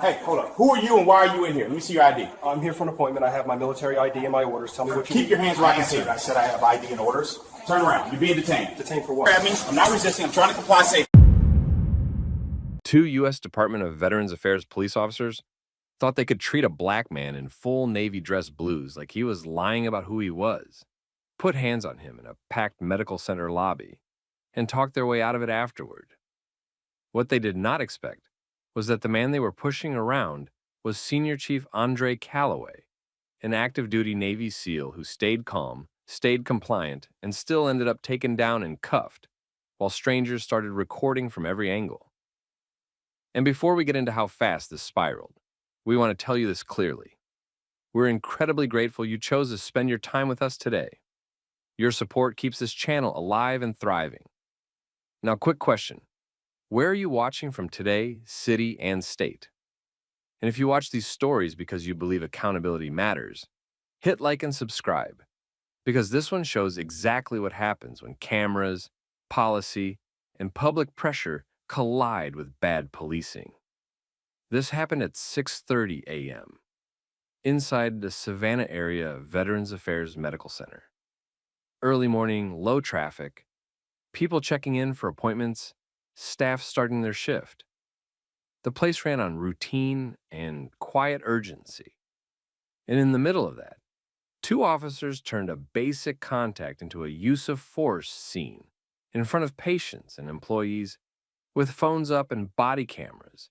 Hey, hold up. Who are you and why are you in here? Let me see your ID. I'm here for an appointment. I have my military ID and my orders. Tell me what you Keep need. your hands where I can see. I said I have ID and orders. Turn around. You're being detained. Detained for what? Grab me. I'm not resisting. I'm trying to comply safe. Two U.S. Department of Veterans Affairs police officers thought they could treat a black man in full Navy dress blues like he was lying about who he was, put hands on him in a packed medical center lobby, and talk their way out of it afterward. What they did not expect was that the man they were pushing around was Senior Chief Andre Calloway, an active-duty Navy SEAL who stayed calm, stayed compliant, and still ended up taken down and cuffed, while strangers started recording from every angle. And before we get into how fast this spiraled, we want to tell you this clearly. We're incredibly grateful you chose to spend your time with us today. Your support keeps this channel alive and thriving. Now, quick question. Where are you watching from today, city, and state? And if you watch these stories because you believe accountability matters, hit like and subscribe, because this one shows exactly what happens when cameras, policy, and public pressure collide with bad policing. This happened at 6:30 a.m. inside the Savannah area Veterans Affairs Medical Center. Early morning, low traffic, people checking in for appointments, staff starting their shift. The place ran on routine and quiet urgency. And in the middle of that, two officers turned a basic contact into a use of force scene in front of patients and employees with phones up and body cameras,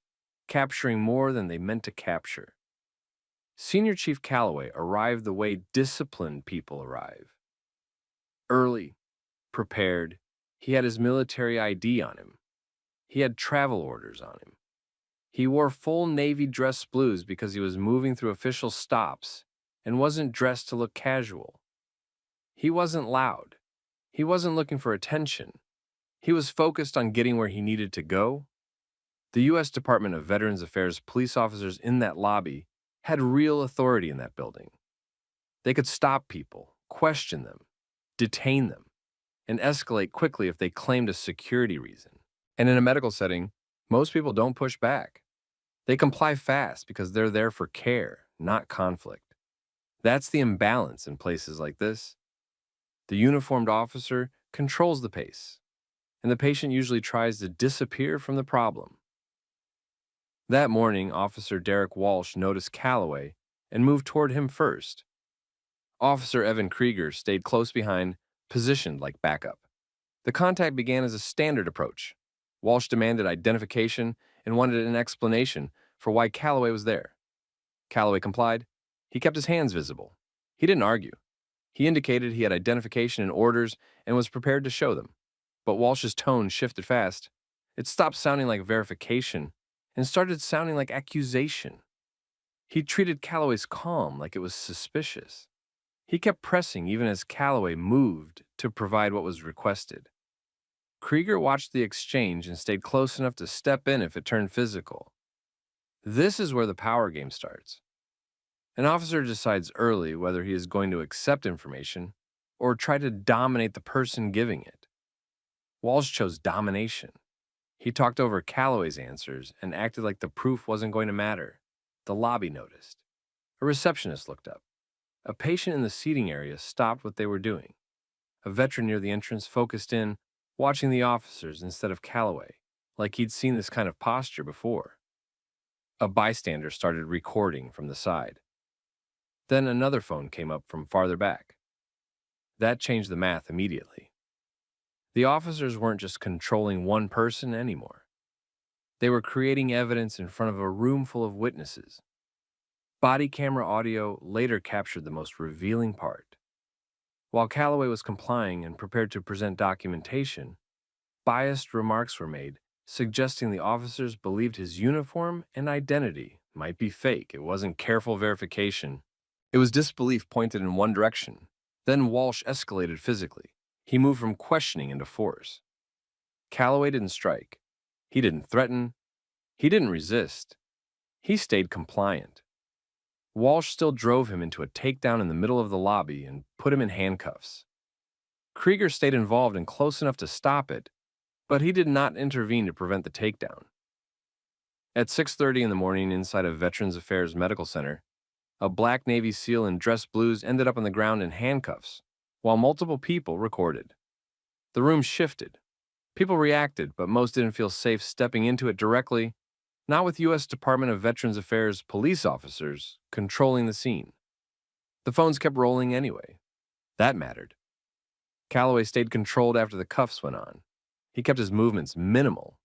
capturing more than they meant to capture. Senior Chief Calloway arrived the way disciplined people arrive. Early, prepared, he had his military ID on him. He had travel orders on him. He wore full Navy dress blues because he was moving through official stops and wasn't dressed to look casual. He wasn't loud. He wasn't looking for attention. He was focused on getting where he needed to go. The U.S. Department of Veterans Affairs police officers in that lobby had real authority in that building. They could stop people, question them, detain them, and escalate quickly if they claimed a security reason. And in a medical setting, most people don't push back. They comply fast because they're there for care, not conflict. That's the imbalance in places like this. The uniformed officer controls the pace, and the patient usually tries to disappear from the problem. That morning, Officer Derek Walsh noticed Calloway and moved toward him first. Officer Evan Krieger stayed close behind, positioned like backup. The contact began as a standard approach. Walsh demanded identification and wanted an explanation for why Calloway was there. Calloway complied. He kept his hands visible. He didn't argue. He indicated he had identification and orders and was prepared to show them. But Walsh's tone shifted fast. It stopped sounding like verification and started sounding like accusation. He treated Calloway's calm like it was suspicious. He kept pressing even as Calloway moved to provide what was requested. Krieger watched the exchange and stayed close enough to step in if it turned physical. This is where the power game starts. An officer decides early whether he is going to accept information or try to dominate the person giving it. Walsh chose domination. He talked over Calloway's answers and acted like the proof wasn't going to matter. The lobby noticed. A receptionist looked up. A patient in the seating area stopped what they were doing. A veteran near the entrance focused in, watching the officers instead of Calloway, like he'd seen this kind of posture before. A bystander started recording from the side. Then another phone came up from farther back. That changed the math immediately. The officers weren't just controlling one person anymore. They were creating evidence in front of a room full of witnesses. Body camera audio later captured the most revealing part. While Calloway was complying and prepared to present documentation, biased remarks were made, suggesting the officers believed his uniform and identity might be fake. It wasn't careful verification. It was disbelief pointed in one direction. Then Walsh escalated physically. He moved from questioning into force. Calloway didn't strike. He didn't threaten. He didn't resist. He stayed compliant. Walsh still drove him into a takedown in the middle of the lobby and put him in handcuffs. Krieger stayed involved and close enough to stop it, but he did not intervene to prevent the takedown. At 6:30 in the morning inside a Veterans Affairs Medical Center, a black Navy SEAL in dress blues ended up on the ground in handcuffs, while multiple people recorded. The room shifted. People reacted, but most didn't feel safe stepping into it directly, not with U.S. Department of Veterans Affairs police officers controlling the scene. The phones kept rolling anyway. That mattered. Calloway stayed controlled after the cuffs went on. He kept his movements minimal.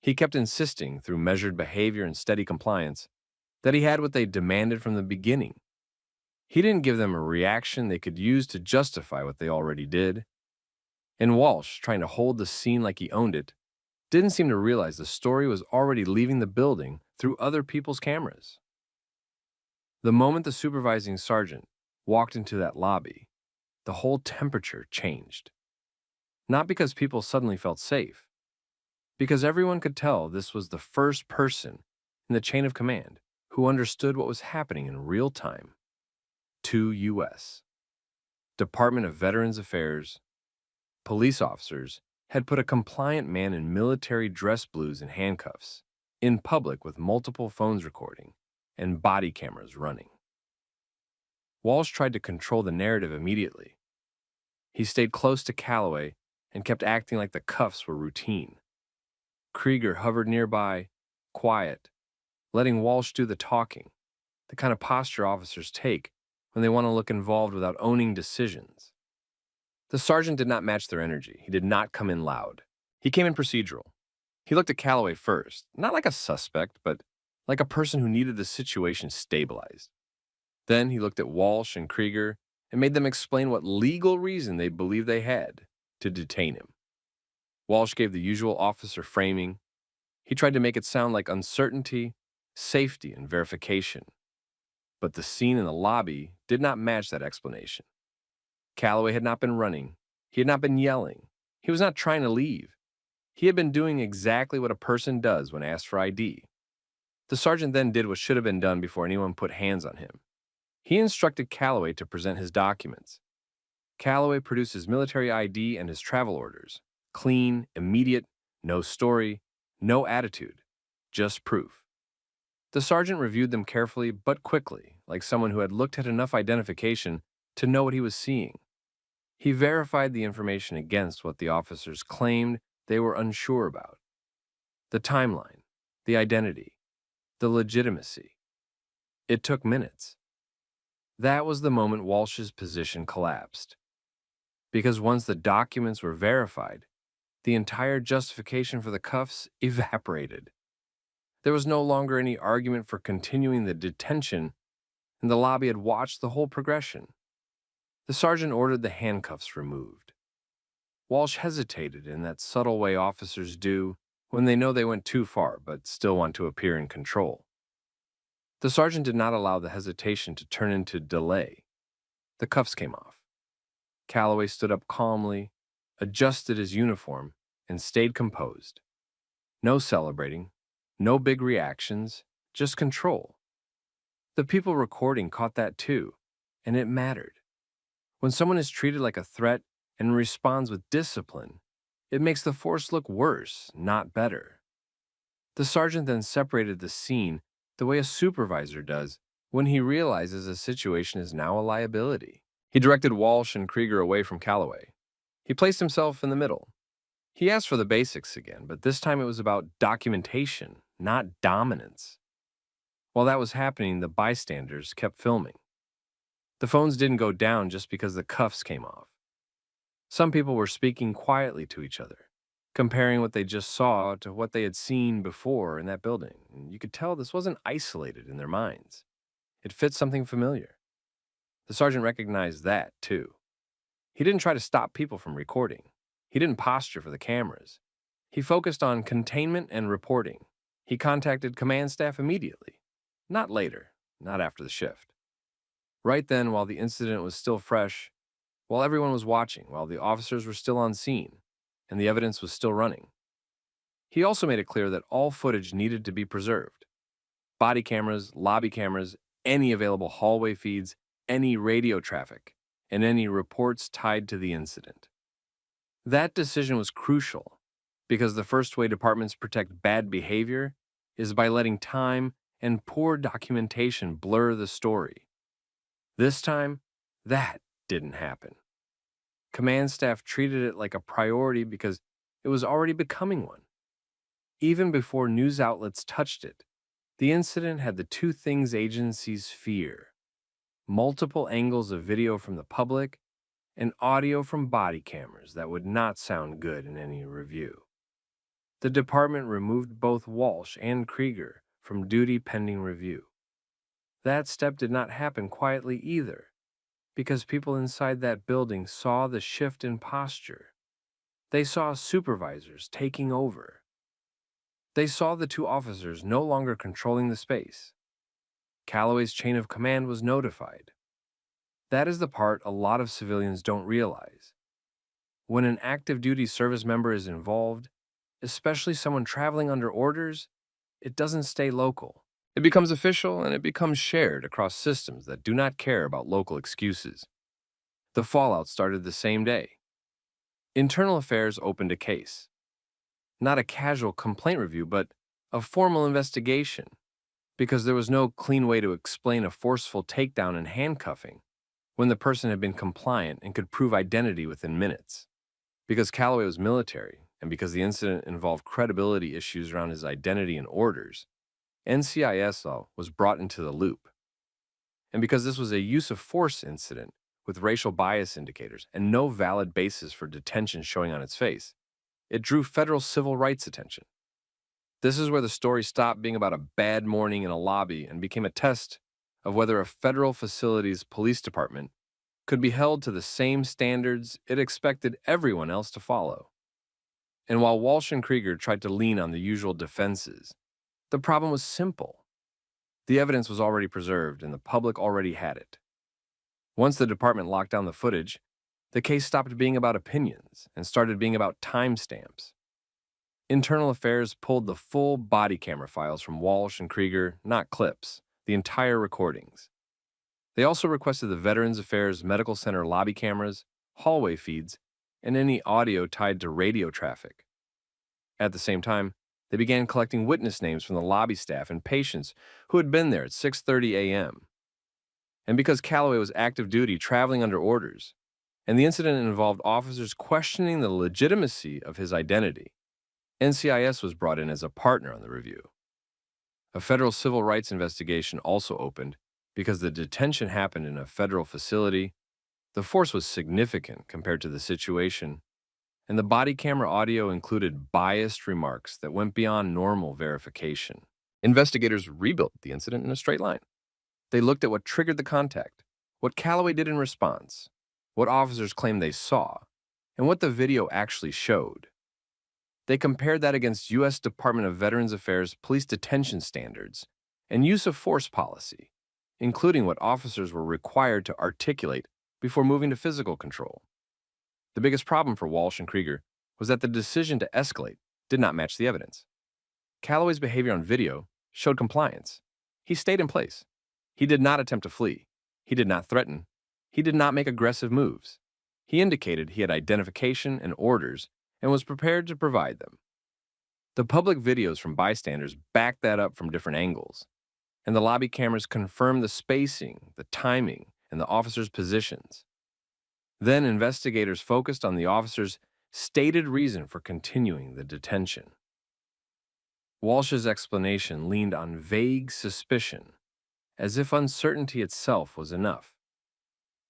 He kept insisting, through measured behavior and steady compliance, that he had what they demanded from the beginning. He didn't give them a reaction they could use to justify what they already did. And Walsh, trying to hold the scene like he owned it, didn't seem to realize the story was already leaving the building through other people's cameras. The moment the supervising sergeant walked into that lobby, the whole temperature changed. Not because people suddenly felt safe, because everyone could tell this was the first person in the chain of command who understood what was happening in real time. 2 U.S. Department of Veterans Affairs police officers had put a compliant man in military dress blues and handcuffs in public with multiple phones recording and body cameras running. Walsh tried to control the narrative immediately. He stayed close to Calloway and kept acting like the cuffs were routine. Krieger hovered nearby, quiet, letting Walsh do the talking, the kind of posture officers take when they want to look involved without owning decisions. The sergeant did not match their energy. He did not come in loud. He came in procedural. He looked at Calloway first, not like a suspect, but like a person who needed the situation stabilized. Then he looked at Walsh and Krieger and made them explain what legal reason they believed they had to detain him. Walsh gave the usual officer framing. He tried to make it sound like uncertainty, safety, and verification. But the scene in the lobby did not match that explanation. Calloway had not been running. He had not been yelling. He was not trying to leave. He had been doing exactly what a person does when asked for ID. The sergeant then did what should have been done before anyone put hands on him. He instructed Calloway to present his documents. Calloway produced his military ID and his travel orders. Clean, immediate, no story, no attitude, just proof. The sergeant reviewed them carefully but quickly, like someone who had looked at enough identification to know what he was seeing. He verified the information against what the officers claimed they were unsure about. The timeline, the identity, the legitimacy. It took minutes. That was the moment Walsh's position collapsed. Because once the documents were verified, the entire justification for the cuffs evaporated. There was no longer any argument for continuing the detention, and the lobby had watched the whole progression. The sergeant ordered the handcuffs removed. Walsh hesitated in that subtle way officers do when they know they went too far but still want to appear in control. The sergeant did not allow the hesitation to turn into delay. The cuffs came off. Calloway stood up calmly, adjusted his uniform, and stayed composed. No celebrating, no big reactions, just control. The people recording caught that too, and it mattered. When someone is treated like a threat and responds with discipline, it makes the force look worse, not better. The sergeant then separated the scene the way a supervisor does when he realizes a situation is now a liability. He directed Walsh and Krieger away from Calloway. He placed himself in the middle. He asked for the basics again, but this time it was about documentation, not dominance. While that was happening, the bystanders kept filming. The phones didn't go down just because the cuffs came off. Some people were speaking quietly to each other, comparing what they just saw to what they had seen before in that building. And you could tell this wasn't isolated in their minds. It fit something familiar. The sergeant recognized that, too. He didn't try to stop people from recording. He didn't posture for the cameras. He focused on containment and reporting. He contacted command staff immediately. Not later, not after the shift. Right then, while the incident was still fresh, while everyone was watching, while the officers were still on scene, and the evidence was still running. He also made it clear that all footage needed to be preserved. Body cameras, lobby cameras, any available hallway feeds, any radio traffic, and any reports tied to the incident. That decision was crucial because the first way departments protect bad behavior is by letting time and poor documentation blur the story. This time, that didn't happen. Command staff treated it like a priority because it was already becoming one. Even before news outlets touched it, the incident had the two things agencies fear: multiple angles of video from the public and audio from body cameras that would not sound good in any review. The department removed both Walsh and Krieger from duty pending review. That step did not happen quietly either, because people inside that building saw the shift in posture. They saw supervisors taking over. They saw the two officers no longer controlling the space. Calloway's chain of command was notified. That is the part a lot of civilians don't realize. When an active duty service member is involved, especially someone traveling under orders, it doesn't stay local. It becomes official and it becomes shared across systems that do not care about local excuses. The fallout started the same day. Internal Affairs opened a case. Not a casual complaint review, but a formal investigation, because there was no clean way to explain a forceful takedown and handcuffing when the person had been compliant and could prove identity within minutes. Because Calloway was military, and because the incident involved credibility issues around his identity and orders, NCIS was brought into the loop. And because this was a use of force incident with racial bias indicators and no valid basis for detention showing on its face, it drew federal civil rights attention. This is where the story stopped being about a bad morning in a lobby and became a test of whether a federal facility's police department could be held to the same standards it expected everyone else to follow. And while Walsh and Krieger tried to lean on the usual defenses, the problem was simple. The evidence was already preserved and the public already had it. Once the department locked down the footage, the case stopped being about opinions and started being about timestamps. Internal Affairs pulled the full body camera files from Walsh and Krieger, not clips, the entire recordings. They also requested the Veterans Affairs Medical Center lobby cameras, hallway feeds, and any audio tied to radio traffic. At the same time, they began collecting witness names from the lobby staff and patients who had been there at 6:30 a.m. And because Calloway was active duty traveling under orders, and the incident involved officers questioning the legitimacy of his identity, NCIS was brought in as a partner on the review. A federal civil rights investigation also opened because the detention happened in a federal facility. The force was significant compared to the situation, and the body camera audio included biased remarks that went beyond normal verification. Investigators rebuilt the incident in a straight line. They looked at what triggered the contact, what Calloway did in response, what officers claimed they saw, and what the video actually showed. They compared that against U.S. Department of Veterans Affairs police detention standards and use of force policy, including what officers were required to articulate before moving to physical control. The biggest problem for Walsh and Krieger was that the decision to escalate did not match the evidence. Calloway's behavior on video showed compliance. He stayed in place. He did not attempt to flee. He did not threaten. He did not make aggressive moves. He indicated he had identification and orders and was prepared to provide them. The public videos from bystanders backed that up from different angles, and the lobby cameras confirmed the spacing, the timing, and the officers' positions. Then investigators focused on the officers' stated reason for continuing the detention. Walsh's explanation leaned on vague suspicion, as if uncertainty itself was enough.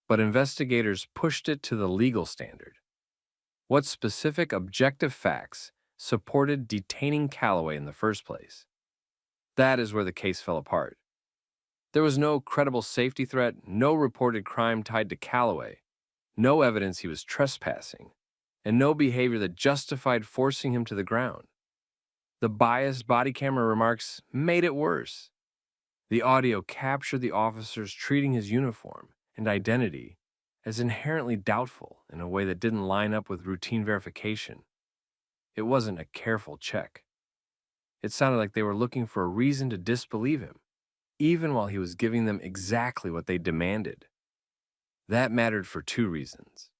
But investigators pushed it to the legal standard. What specific objective facts supported detaining Calloway in the first place? That is where the case fell apart. There was no credible safety threat, no reported crime tied to Calloway, no evidence he was trespassing, and no behavior that justified forcing him to the ground. The biased body camera remarks made it worse. The audio captured the officers treating his uniform and identity as inherently doubtful in a way that didn't line up with routine verification. It wasn't a careful check. It sounded like they were looking for a reason to disbelieve him, even while he was giving them exactly what they demanded. That mattered for two reasons.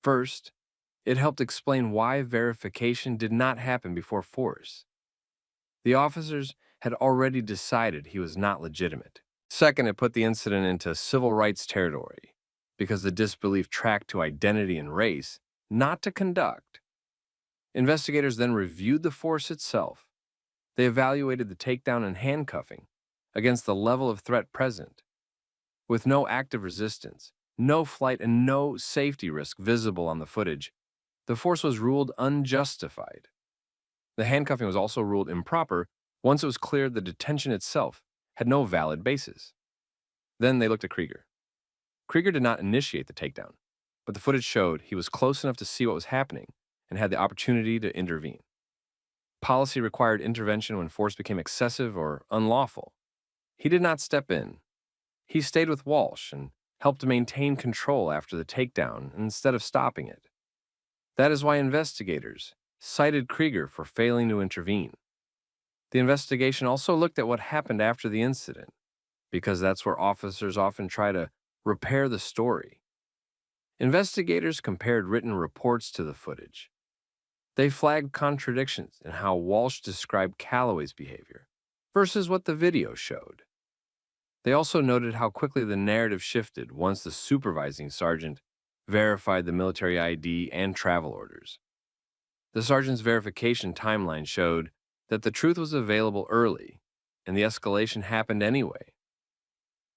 First, it helped explain why verification did not happen before force. The officers had already decided he was not legitimate. Second, it put the incident into civil rights territory because the disbelief tracked to identity and race, not to conduct. Investigators then reviewed the force itself. They evaluated the takedown and handcuffing against the level of threat present. With no active resistance, no flight, and no safety risk visible on the footage, the force was ruled unjustified. The handcuffing was also ruled improper once it was clear the detention itself had no valid basis. Then they looked at Krieger. Krieger did not initiate the takedown, but the footage showed he was close enough to see what was happening and had the opportunity to intervene. Policy required intervention when force became excessive or unlawful. He did not step in. He stayed with Walsh and helped maintain control after the takedown instead of stopping it. That is why investigators cited Krieger for failing to intervene. The investigation also looked at what happened after the incident, because that's where officers often try to repair the story. Investigators compared written reports to the footage. They flagged contradictions in how Walsh described Calloway's behavior versus what the video showed. They also noted how quickly the narrative shifted once the supervising sergeant verified the military ID and travel orders. The sergeant's verification timeline showed that the truth was available early, and the escalation happened anyway.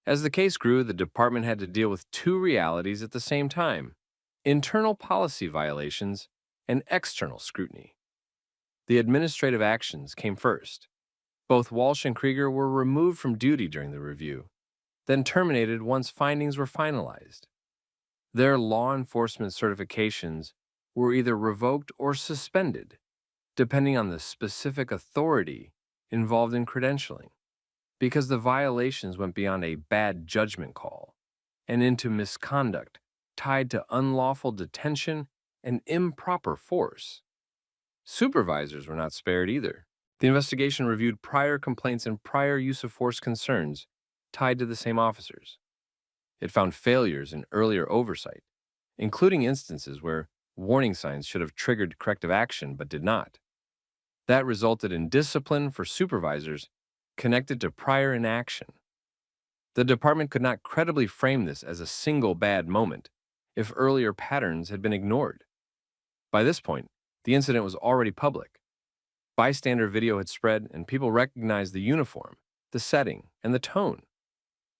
As the case grew, the department had to deal with two realities at the same time: internal policy violations and external scrutiny. The administrative actions came first. Both Walsh and Krieger were removed from duty during the review, then terminated once findings were finalized. Their law enforcement certifications were either revoked or suspended, depending on the specific authority involved in credentialing, because the violations went beyond a bad judgment call and into misconduct tied to unlawful detention and improper force. Supervisors were not spared either. The investigation reviewed prior complaints and prior use of force concerns tied to the same officers. It found failures in earlier oversight, including instances where warning signs should have triggered corrective action but did not. That resulted in discipline for supervisors connected to prior inaction. The department could not credibly frame this as a single bad moment if earlier patterns had been ignored. By this point, the incident was already public. Bystander video had spread, and people recognized the uniform, the setting, and the tone.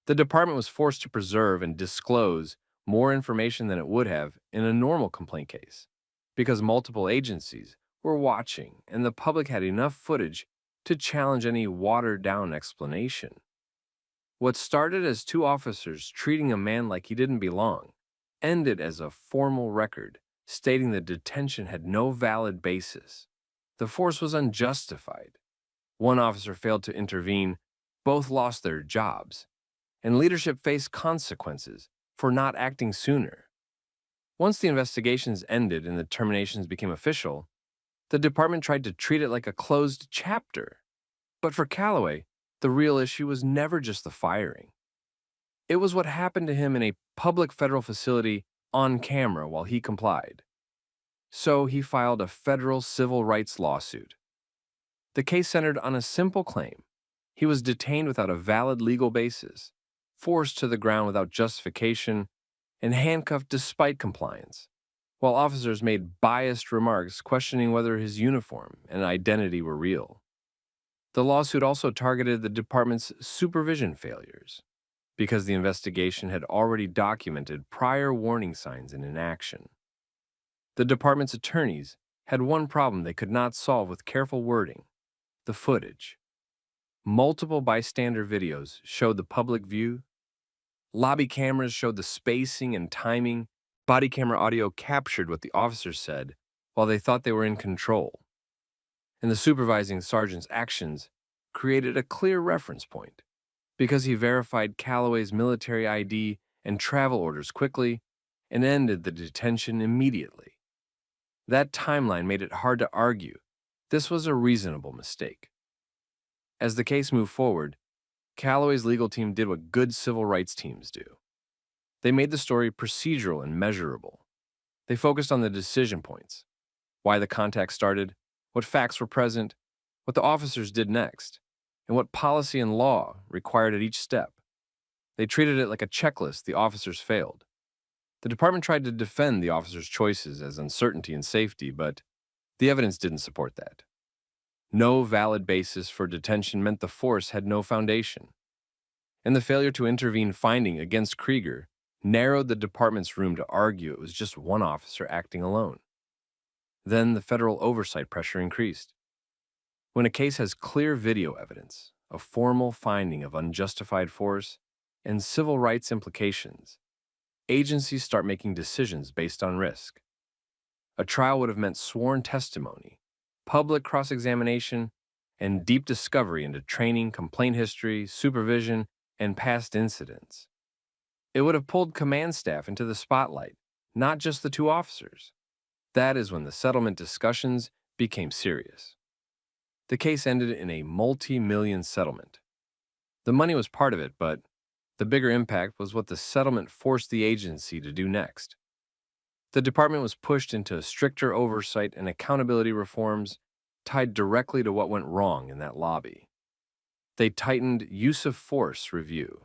The department was forced to preserve and disclose more information than it would have in a normal complaint case, because multiple agencies were watching and the public had enough footage to challenge any watered-down explanation. What started as two officers treating a man like he didn't belong ended as a formal record stating the detention had no valid basis. The force was unjustified. One officer failed to intervene, both lost their jobs, and leadership faced consequences for not acting sooner. Once the investigations ended and the terminations became official, the department tried to treat it like a closed chapter. But for Calloway, the real issue was never just the firing. It was what happened to him in a public federal facility on camera while he complied. So he filed a federal civil rights lawsuit. The case centered on a simple claim. He was detained without a valid legal basis, forced to the ground without justification, and handcuffed despite compliance, while officers made biased remarks questioning whether his uniform and identity were real. The lawsuit also targeted the department's supervision failures, because the investigation had already documented prior warning signs and inaction. The department's attorneys had one problem they could not solve with careful wording: the footage. Multiple bystander videos showed the public view. Lobby cameras showed the spacing and timing. Body camera audio captured what the officers said while they thought they were in control. And the supervising sergeant's actions created a clear reference point, because he verified Calloway's military ID and travel orders quickly and ended the detention immediately. That timeline made it hard to argue this was a reasonable mistake. As the case moved forward, Calloway's legal team did what good civil rights teams do. They made the story procedural and measurable. They focused on the decision points: why the contact started, what facts were present, what the officers did next, and what policy and law required at each step. They treated it like a checklist the officers failed. The department tried to defend the officers' choices as uncertainty and safety, but the evidence didn't support that. No valid basis for detention meant the force had no foundation. And the failure to intervene finding against Krieger narrowed the department's room to argue it was just one officer acting alone. Then the federal oversight pressure increased. When a case has clear video evidence, a formal finding of unjustified force, and civil rights implications, agencies start making decisions based on risk. A trial would have meant sworn testimony, public cross-examination, and deep discovery into training, complaint history, supervision, and past incidents. It would have pulled command staff into the spotlight, not just the two officers. That is when the settlement discussions became serious. The case ended in a multi-million settlement. The money was part of it, but the bigger impact was what the settlement forced the agency to do next. The department was pushed into stricter oversight and accountability reforms tied directly to what went wrong in that lobby. They tightened use of force review.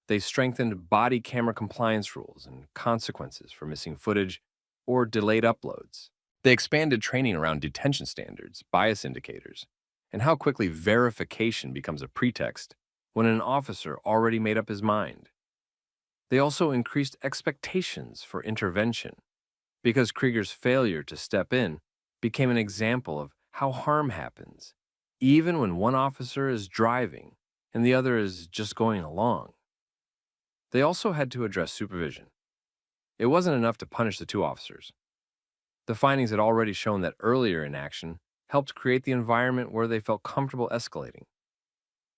They strengthened body camera compliance rules and consequences for missing footage or delayed uploads. They expanded training around detention standards, bias indicators, and how quickly verification becomes a pretext when an officer already made up his mind. They also increased expectations for intervention, because Krieger's failure to step in became an example of how harm happens, even when one officer is driving and the other is just going along. They also had to address supervision. It wasn't enough to punish the two officers. The findings had already shown that earlier inaction helped create the environment where they felt comfortable escalating.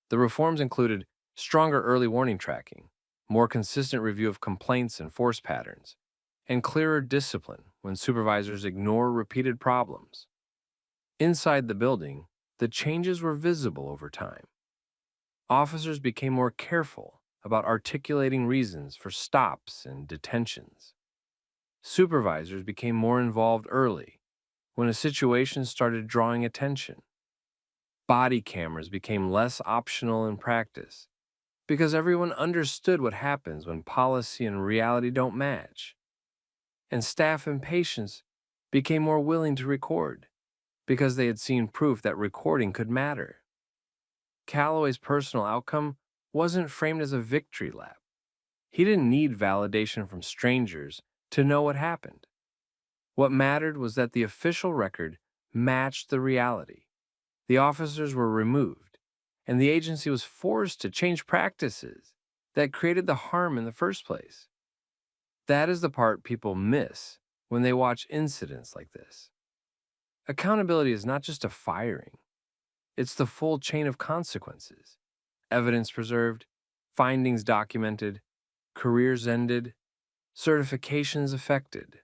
The reforms included stronger early warning tracking, more consistent review of complaints and force patterns, and clearer discipline when supervisors ignore repeated problems. Inside the building, the changes were visible over time. Officers became more careful about articulating reasons for stops and detentions. Supervisors became more involved early when a situation started drawing attention. Body cameras became less optional in practice because everyone understood what happens when policy and reality don't match. And staff and patients became more willing to record because they had seen proof that recording could matter. Calloway's personal outcome wasn't framed as a victory lap. He didn't need validation from strangers to know what happened. What mattered was that the official record matched the reality. The officers were removed, and the agency was forced to change practices that created the harm in the first place. That is the part people miss when they watch incidents like this. Accountability is not just a firing. It's the full chain of consequences. Evidence preserved, findings documented, careers ended, certifications affected,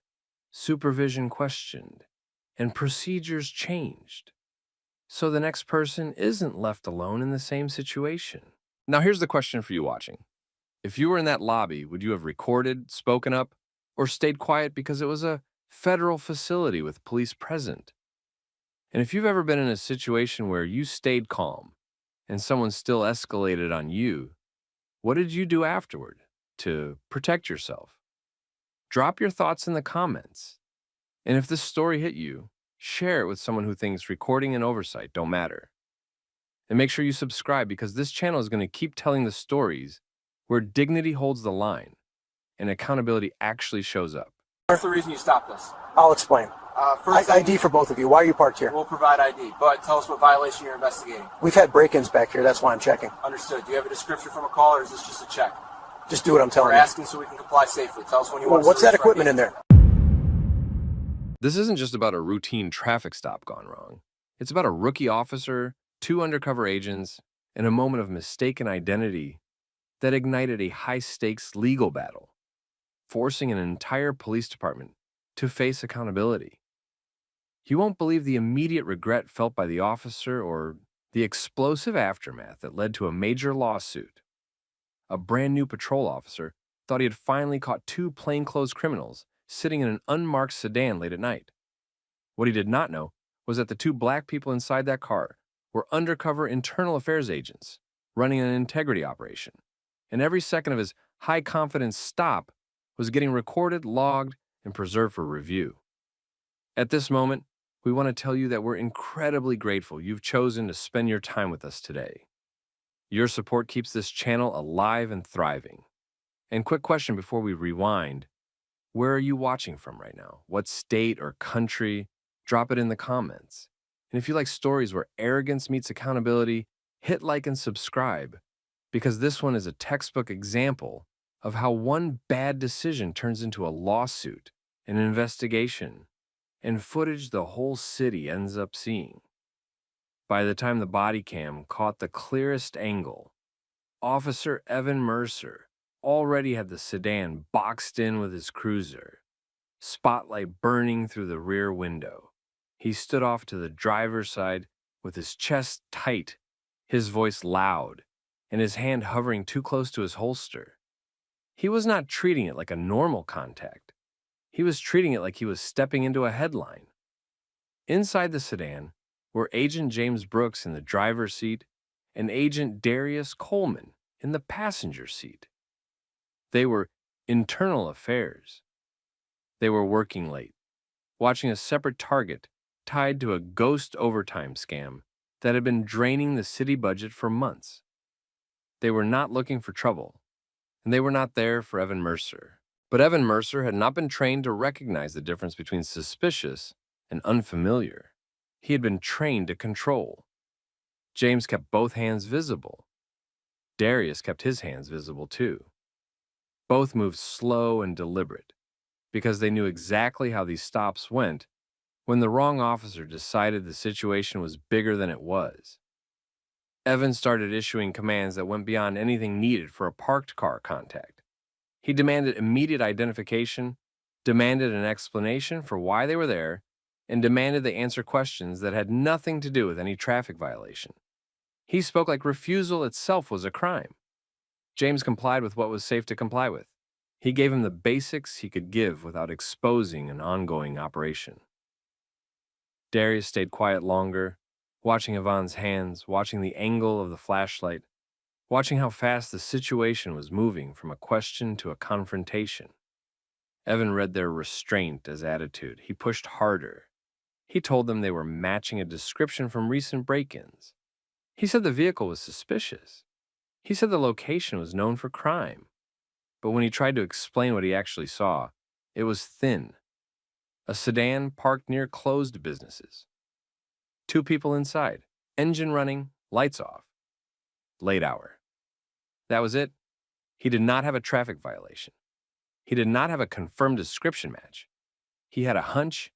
supervision questioned, and procedures changed. So the next person isn't left alone in the same situation. Now here's the question for you watching. If you were in that lobby, would you have recorded, spoken up, or stayed quiet because it was a federal facility with police present? And if you've ever been in a situation where you stayed calm and someone still escalated on you, what did you do afterward to protect yourself? Drop your thoughts in the comments. And if this story hit you, share it with someone who thinks recording and oversight don't matter. And make sure you subscribe because this channel is going to keep telling the stories where dignity holds the line and accountability actually shows up. What's the reason you stopped us? I'll explain. First, ID for both of you. Why are you parked here? we'll provide ID, but tell us what violation you're investigating. We've had break-ins back here. That's why I'm checking. Understood. Do you have a description from a call, or is this just a check? Just do what I'm telling We're you. asking so we can comply safely. Tell us when you Well, want to what's search that for equipment ID. in there? This isn't just about a routine traffic stop gone wrong. It's about a rookie officer, 2 undercover agents, and a moment of mistaken identity that ignited a high-stakes legal battle, forcing an entire police department to face accountability. You won't believe the immediate regret felt by the officer or the explosive aftermath that led to a major lawsuit. A brand new patrol officer thought he had finally caught 2 plainclothes criminals sitting in an unmarked sedan late at night. What he did not know was that the 2 black people inside that car were undercover internal affairs agents running an integrity operation, and every second of his high-confidence stop was getting recorded, logged, and preserved for review. At this moment, we want to tell you that we're incredibly grateful you've chosen to spend your time with us today. Your support keeps this channel alive and thriving. And quick question before we rewind, where are you watching from right now? What state or country? Drop it in the comments. And if you like stories where arrogance meets accountability, hit like and subscribe, because this one is a textbook example of how one bad decision turns into a lawsuit, an investigation, and footage the whole city ends up seeing. By the time the body cam caught the clearest angle, Officer Evan Mercer already had the sedan boxed in with his cruiser, spotlight burning through the rear window. He stood off to the driver's side with his chest tight, his voice loud, and his hand hovering too close to his holster. He was not treating it like a normal contact. He was treating it like he was stepping into a headline. Inside the sedan were Agent James Brooks in the driver's seat and Agent Darius Coleman in the passenger seat. They were internal affairs. They were working late, watching a separate target tied to a ghost overtime scam that had been draining the city budget for months. They were not looking for trouble, and they were not there for Evan Mercer. But Evan Mercer had not been trained to recognize the difference between suspicious and unfamiliar. He had been trained to control. James kept both hands visible. Darius kept his hands visible too. Both moved slow and deliberate, because they knew exactly how these stops went when the wrong officer decided the situation was bigger than it was. Evan started issuing commands that went beyond anything needed for a parked car contact. He demanded immediate identification, demanded an explanation for why they were there, and demanded they answer questions that had nothing to do with any traffic violation. He spoke like refusal itself was a crime. James complied with what was safe to comply with. He gave him the basics he could give without exposing an ongoing operation. Darius stayed quiet longer, watching Yvonne's hands, watching the angle of the flashlight, watching how fast the situation was moving from a question to a confrontation. Evan read their restraint as attitude. He pushed harder. He told them they were matching a description from recent break-ins. He said the vehicle was suspicious. He said the location was known for crime. But when he tried to explain what he actually saw, it was thin. A sedan parked near closed businesses. 2 people inside, engine running, lights off. Late hour. That was it. He did not have a traffic violation. He did not have a confirmed description match. He had a hunch,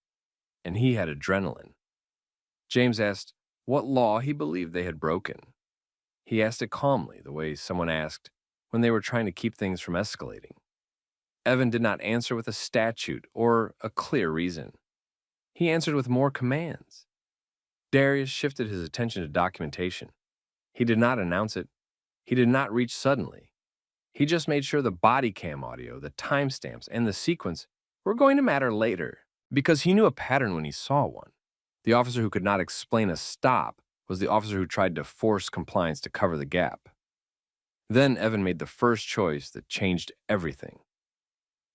and he had adrenaline. James asked what law he believed they had broken. He asked it calmly, the way someone asked when they were trying to keep things from escalating. Evan did not answer with a statute or a clear reason. He answered with more commands. Darius shifted his attention to documentation. He did not announce it. He did not reach suddenly. He just made sure the body cam audio, the timestamps, and the sequence were going to matter later, because he knew a pattern when he saw one. The officer who could not explain a stop was the officer who tried to force compliance to cover the gap. Then Evan made the first choice that changed everything.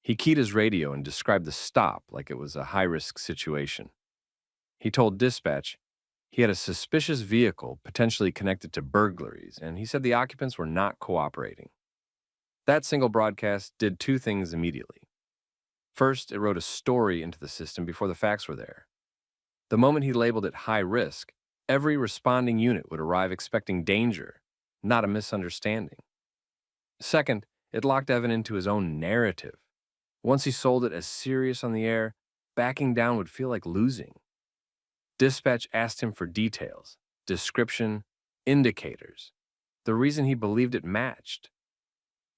He keyed his radio and described the stop like it was a high-risk situation. He told dispatch he had a suspicious vehicle potentially connected to burglaries, and he said the occupants were not cooperating. That single broadcast did 2 things immediately. First, it wrote a story into the system before the facts were there. The moment he labeled it high risk, every responding unit would arrive expecting danger, not a misunderstanding. Second, it locked Evan into his own narrative. Once he sold it as serious on the air, backing down would feel like losing. Dispatch asked him for details, description, indicators, the reason he believed it matched.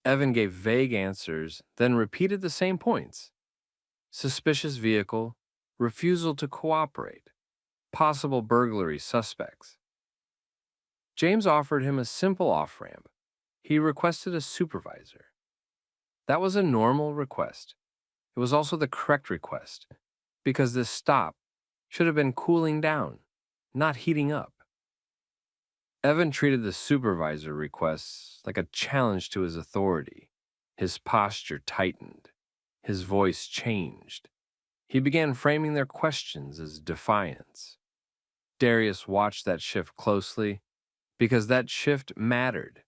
Evan gave vague answers, then repeated the same points. Suspicious vehicle, refusal to cooperate, possible burglary suspects. James offered him a simple off-ramp. He requested a supervisor. That was a normal request. It was also the correct request, because this stop should have been cooling down, not heating up. Evan treated the supervisor requests like a challenge to his authority. His posture tightened. His voice changed. He began framing their questions as defiance. Darius watched that shift closely because that shift mattered.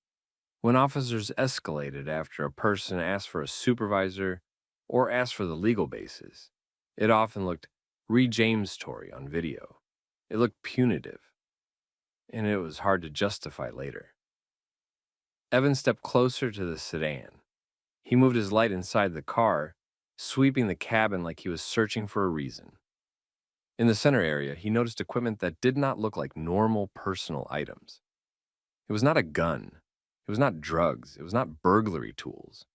When officers escalated after a person asked for a supervisor or asked for the legal basis, it often looked re-James-tory on video. It looked punitive, and it was hard to justify later. Evan stepped closer to the sedan. He moved his light inside the car, sweeping the cabin like he was searching for a reason. In the center area, he noticed equipment that did not look like normal personal items. It was not a gun. It was not drugs. It was not burglary tools.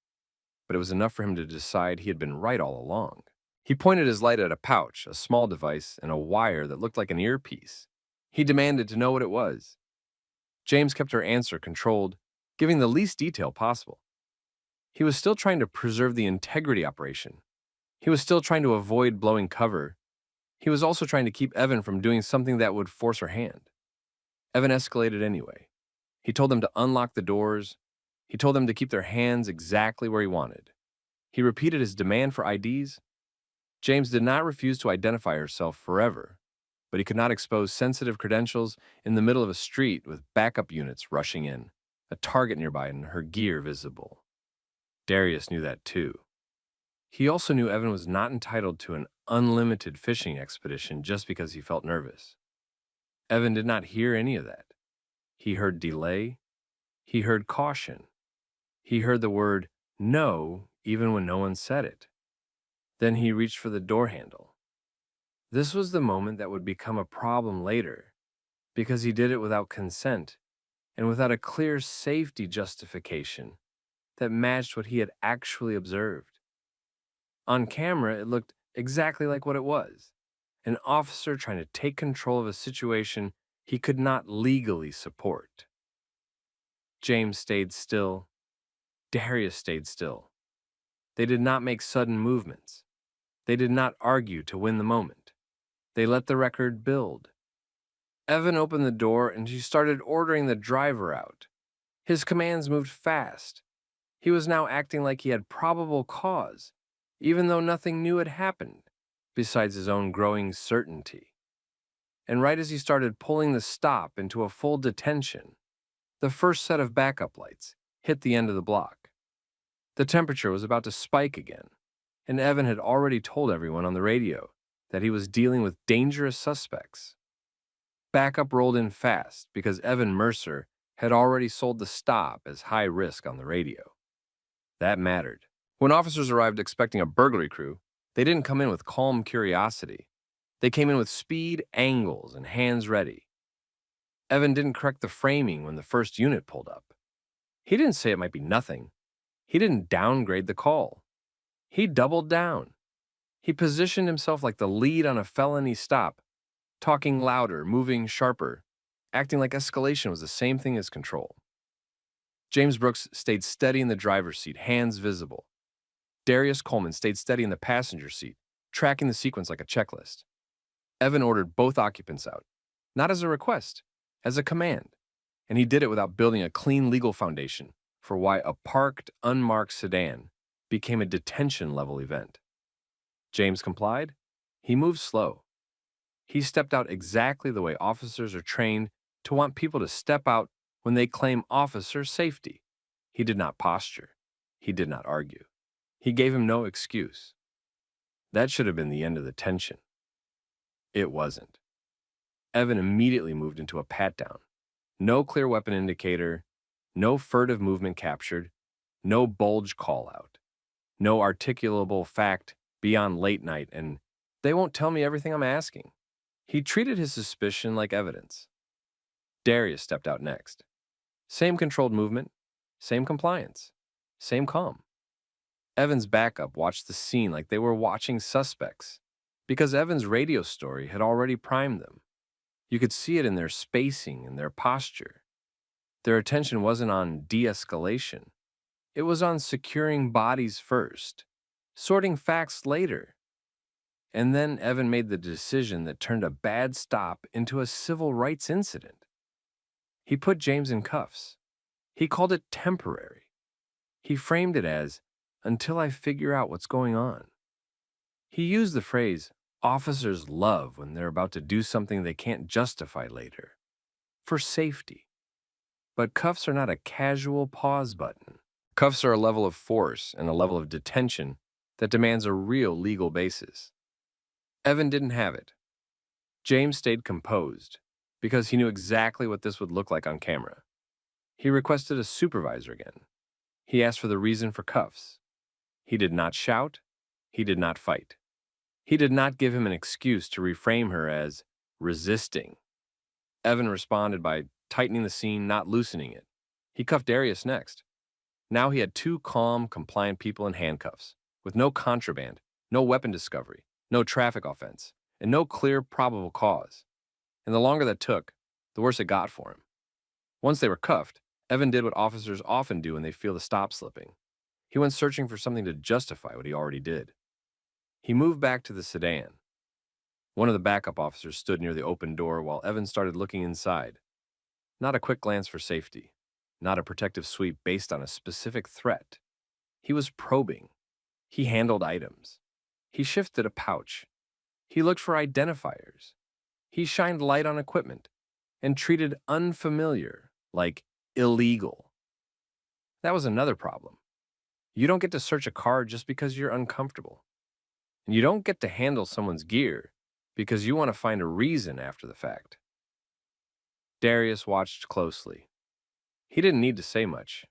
But it was enough for him to decide he had been right all along. He pointed his light at a pouch, a small device, and a wire that looked like an earpiece. He demanded to know what it was. James kept her answer controlled, giving the least detail possible. He was still trying to preserve the integrity operation. He was still trying to avoid blowing cover. He was also trying to keep Evan from doing something that would force her hand. Evan escalated anyway. He told them to unlock the doors. He told them to keep their hands exactly where he wanted. He repeated his demand for IDs. James did not refuse to identify herself forever, but he could not expose sensitive credentials in the middle of a street with backup units rushing in, a target nearby and her gear visible. Darius knew that too. He also knew Evan was not entitled to an unlimited fishing expedition just because he felt nervous. Evan did not hear any of that. He heard delay. He heard caution. He heard the word no even when no one said it. Then he reached for the door handle. This was the moment that would become a problem later, because he did it without consent and without a clear safety justification that matched what he had actually observed. On camera, it looked exactly like what it was: an officer trying to take control of a situation he could not legally support. James stayed still. Darius stayed still. They did not make sudden movements. They did not argue to win the moment. They let the record build. Evan opened the door and she started ordering the driver out. His commands moved fast. He was now acting like he had probable cause, even though nothing new had happened, besides his own growing certainty. And right as he started pulling the stop into a full detention, the first set of backup lights hit the end of the block. The temperature was about to spike again, and Evan had already told everyone on the radio that he was dealing with dangerous suspects. Backup rolled in fast because Evan Mercer had already sold the stop as high risk on the radio. That mattered. When officers arrived expecting a burglary crew, they didn't come in with calm curiosity. They came in with speed, angles, and hands ready. Evan didn't correct the framing when the first unit pulled up. He didn't say it might be nothing. He didn't downgrade the call. He doubled down. He positioned himself like the lead on a felony stop, talking louder, moving sharper, acting like escalation was the same thing as control. James Brooks stayed steady in the driver's seat, hands visible. Darius Coleman stayed steady in the passenger seat, tracking the sequence like a checklist. Evan ordered both occupants out, not as a request, as a command, and he did it without building a clean legal foundation for why a parked, unmarked sedan became a detention-level event. James complied. He moved slow. He stepped out exactly the way officers are trained to want people to step out when they claim officer safety. He did not posture. He did not argue. He gave him no excuse. That should have been the end of the tension. It wasn't. Evan immediately moved into a pat-down. No clear weapon indicator, no furtive movement captured, no bulge call-out, no articulable fact beyond late night, and they won't tell me everything I'm asking. He treated his suspicion like evidence. Darius stepped out next. Same controlled movement, same compliance, same calm. Evan's backup watched the scene like they were watching suspects, because Evan's radio story had already primed them. You could see it in their spacing and their posture. Their attention wasn't on de-escalation. It was on securing bodies first, sorting facts later. And then Evan made the decision that turned a bad stop into a civil rights incident. He put James in cuffs. He called it temporary. He framed it as, until I figure out what's going on. He used the phrase, officers love when they're about to do something they can't justify later, for safety. But cuffs are not a casual pause button. Cuffs are a level of force and a level of detention that demands a real legal basis. Evan didn't have it. James stayed composed because he knew exactly what this would look like on camera. He requested a supervisor again. He asked for the reason for cuffs. He did not shout. He did not fight. He did not give him an excuse to reframe her as resisting. Evan responded by tightening the scene, not loosening it. He cuffed Darius next. Now he had 2 calm, compliant people in handcuffs, with no contraband, no weapon discovery, no traffic offense, and no clear probable cause. And the longer that took, the worse it got for him. Once they were cuffed, Evan did what officers often do when they feel the stop slipping. He went searching for something to justify what he already did. He moved back to the sedan. One of the backup officers stood near the open door while Evan started looking inside. Not a quick glance for safety, not a protective sweep based on a specific threat. He was probing. He handled items. He shifted a pouch. He looked for identifiers. He shined light on equipment and treated unfamiliar like illegal. That was another problem. You don't get to search a car just because you're uncomfortable. And you don't get to handle someone's gear because you want to find a reason after the fact. Darius watched closely. He didn't need to say much.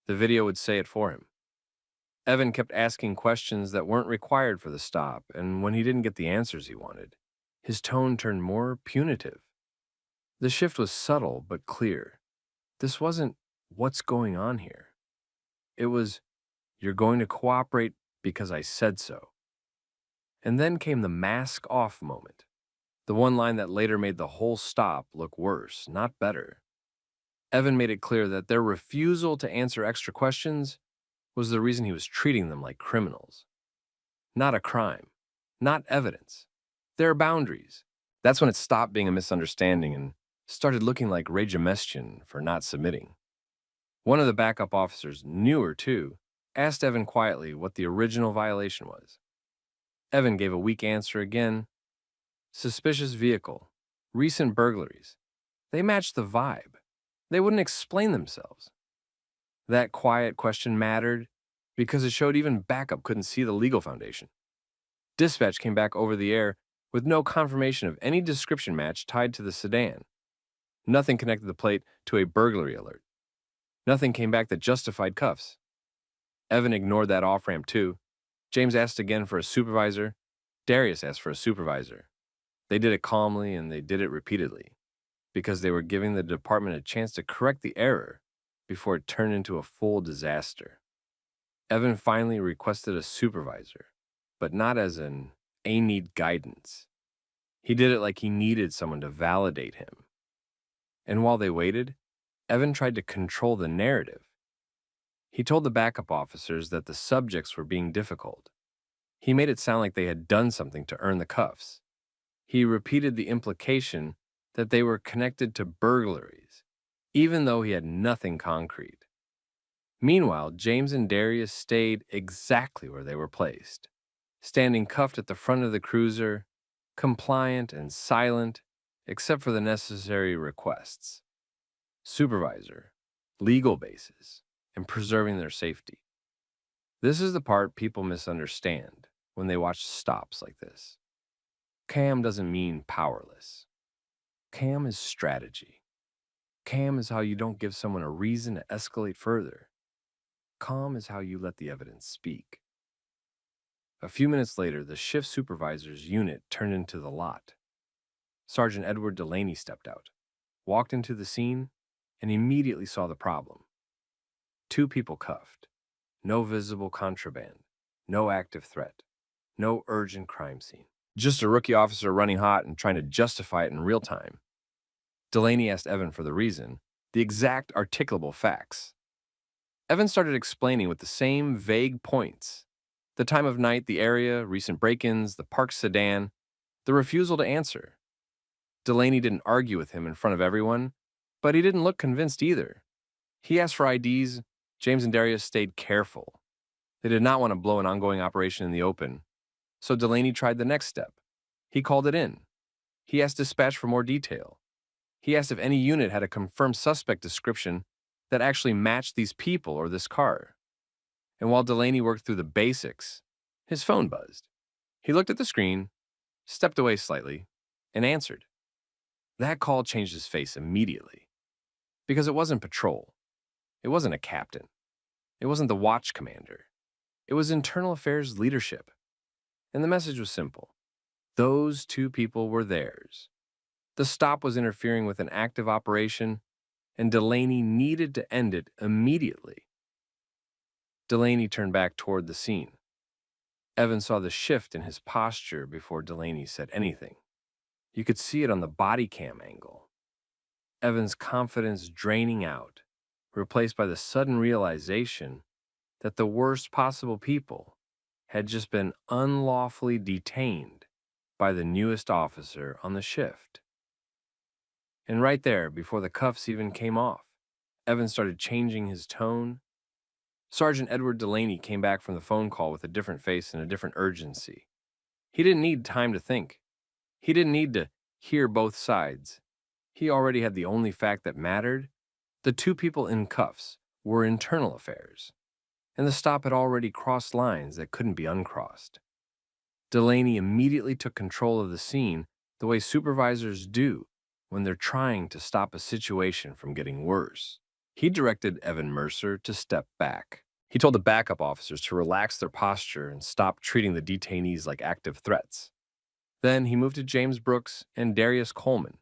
The video would say it for him. Evan kept asking questions that weren't required for the stop, and when he didn't get the answers he wanted, his tone turned more punitive. The shift was subtle but clear. This wasn't, what's going on here? It was, you're going to cooperate because I said so. And then came the mask off moment, the one line that later made the whole stop look worse, not better. Evan made it clear that their refusal to answer extra questions was the reason he was treating them like criminals. Not a crime, not evidence. There are boundaries. That's when it stopped being a misunderstanding and started looking like regemestian for not submitting. One of the backup officers, newer too, asked Evan quietly what the original violation was. Evan gave a weak answer again. Suspicious vehicle. Recent burglaries. They matched the vibe. They wouldn't explain themselves. That quiet question mattered because it showed even backup couldn't see the legal foundation. Dispatch came back over the air with no confirmation of any description match tied to the sedan. Nothing connected the plate to a burglary alert. Nothing came back that justified cuffs. Evan ignored that off-ramp too. James asked again for a supervisor. Darius asked for a supervisor. They did it calmly and they did it repeatedly because they were giving the department a chance to correct the error before it turned into a full disaster. Evan finally requested a supervisor, but not as an "I need guidance." He did it like he needed someone to validate him. And while they waited, Evan tried to control the narrative. He told the backup officers that the subjects were being difficult. He made it sound like they had done something to earn the cuffs. He repeated the implication that they were connected to burglaries, even though he had nothing concrete. Meanwhile, James and Darius stayed exactly where they were placed, standing cuffed at the front of the cruiser, compliant and silent, except for the necessary requests. Supervisor, legal basis, and preserving their safety. This is the part people misunderstand when they watch stops like this. Calm doesn't mean powerless. Calm is strategy. Calm is how you don't give someone a reason to escalate further. Calm is how you let the evidence speak. A few minutes later, the shift supervisor's unit turned into the lot. Sergeant Edward Delaney stepped out, walked into the scene, and immediately saw the problem. 2 people cuffed. No visible contraband. No active threat. No urgent crime scene. Just a rookie officer running hot and trying to justify it in real time. Delaney asked Evan for the reason, the exact articulable facts. Evan started explaining with the same vague points. The time of night, the area, recent break-ins, the parked sedan, the refusal to answer. Delaney didn't argue with him in front of everyone, But he didn't look convinced either. He asked for IDs. James and Darius stayed careful. They did not want to blow an ongoing operation in the open. So Delaney tried the next step. He called it in. He asked dispatch for more detail. He asked if any unit had a confirmed suspect description that actually matched these people or this car. And while Delaney worked through the basics, his phone buzzed. He looked at the screen, stepped away slightly, and answered. That call changed his face immediately. Because it wasn't patrol. It wasn't a captain. It wasn't the watch commander. It was internal affairs leadership. And the message was simple. Those two people were theirs. The stop was interfering with an active operation, and Delaney needed to end it immediately. Delaney turned back toward the scene. Evan saw the shift in his posture before Delaney said anything. You could see it on the body cam angle. Evan's confidence draining out, replaced by the sudden realization that the worst possible people had just been unlawfully detained by the newest officer on the shift. And right there, before the cuffs even came off, Evan started changing his tone. Sergeant Edward Delaney came back from the phone call with a different face and a different urgency. He didn't need time to think. He didn't need to hear both sides. He already had the only fact that mattered. The two people in cuffs were internal affairs, and the stop had already crossed lines that couldn't be uncrossed. Delaney immediately took control of the scene the way supervisors do when they're trying to stop a situation from getting worse. He directed Evan Mercer to step back. He told the backup officers to relax their posture and stop treating the detainees like active threats. Then he moved to James Brooks and Darius Coleman,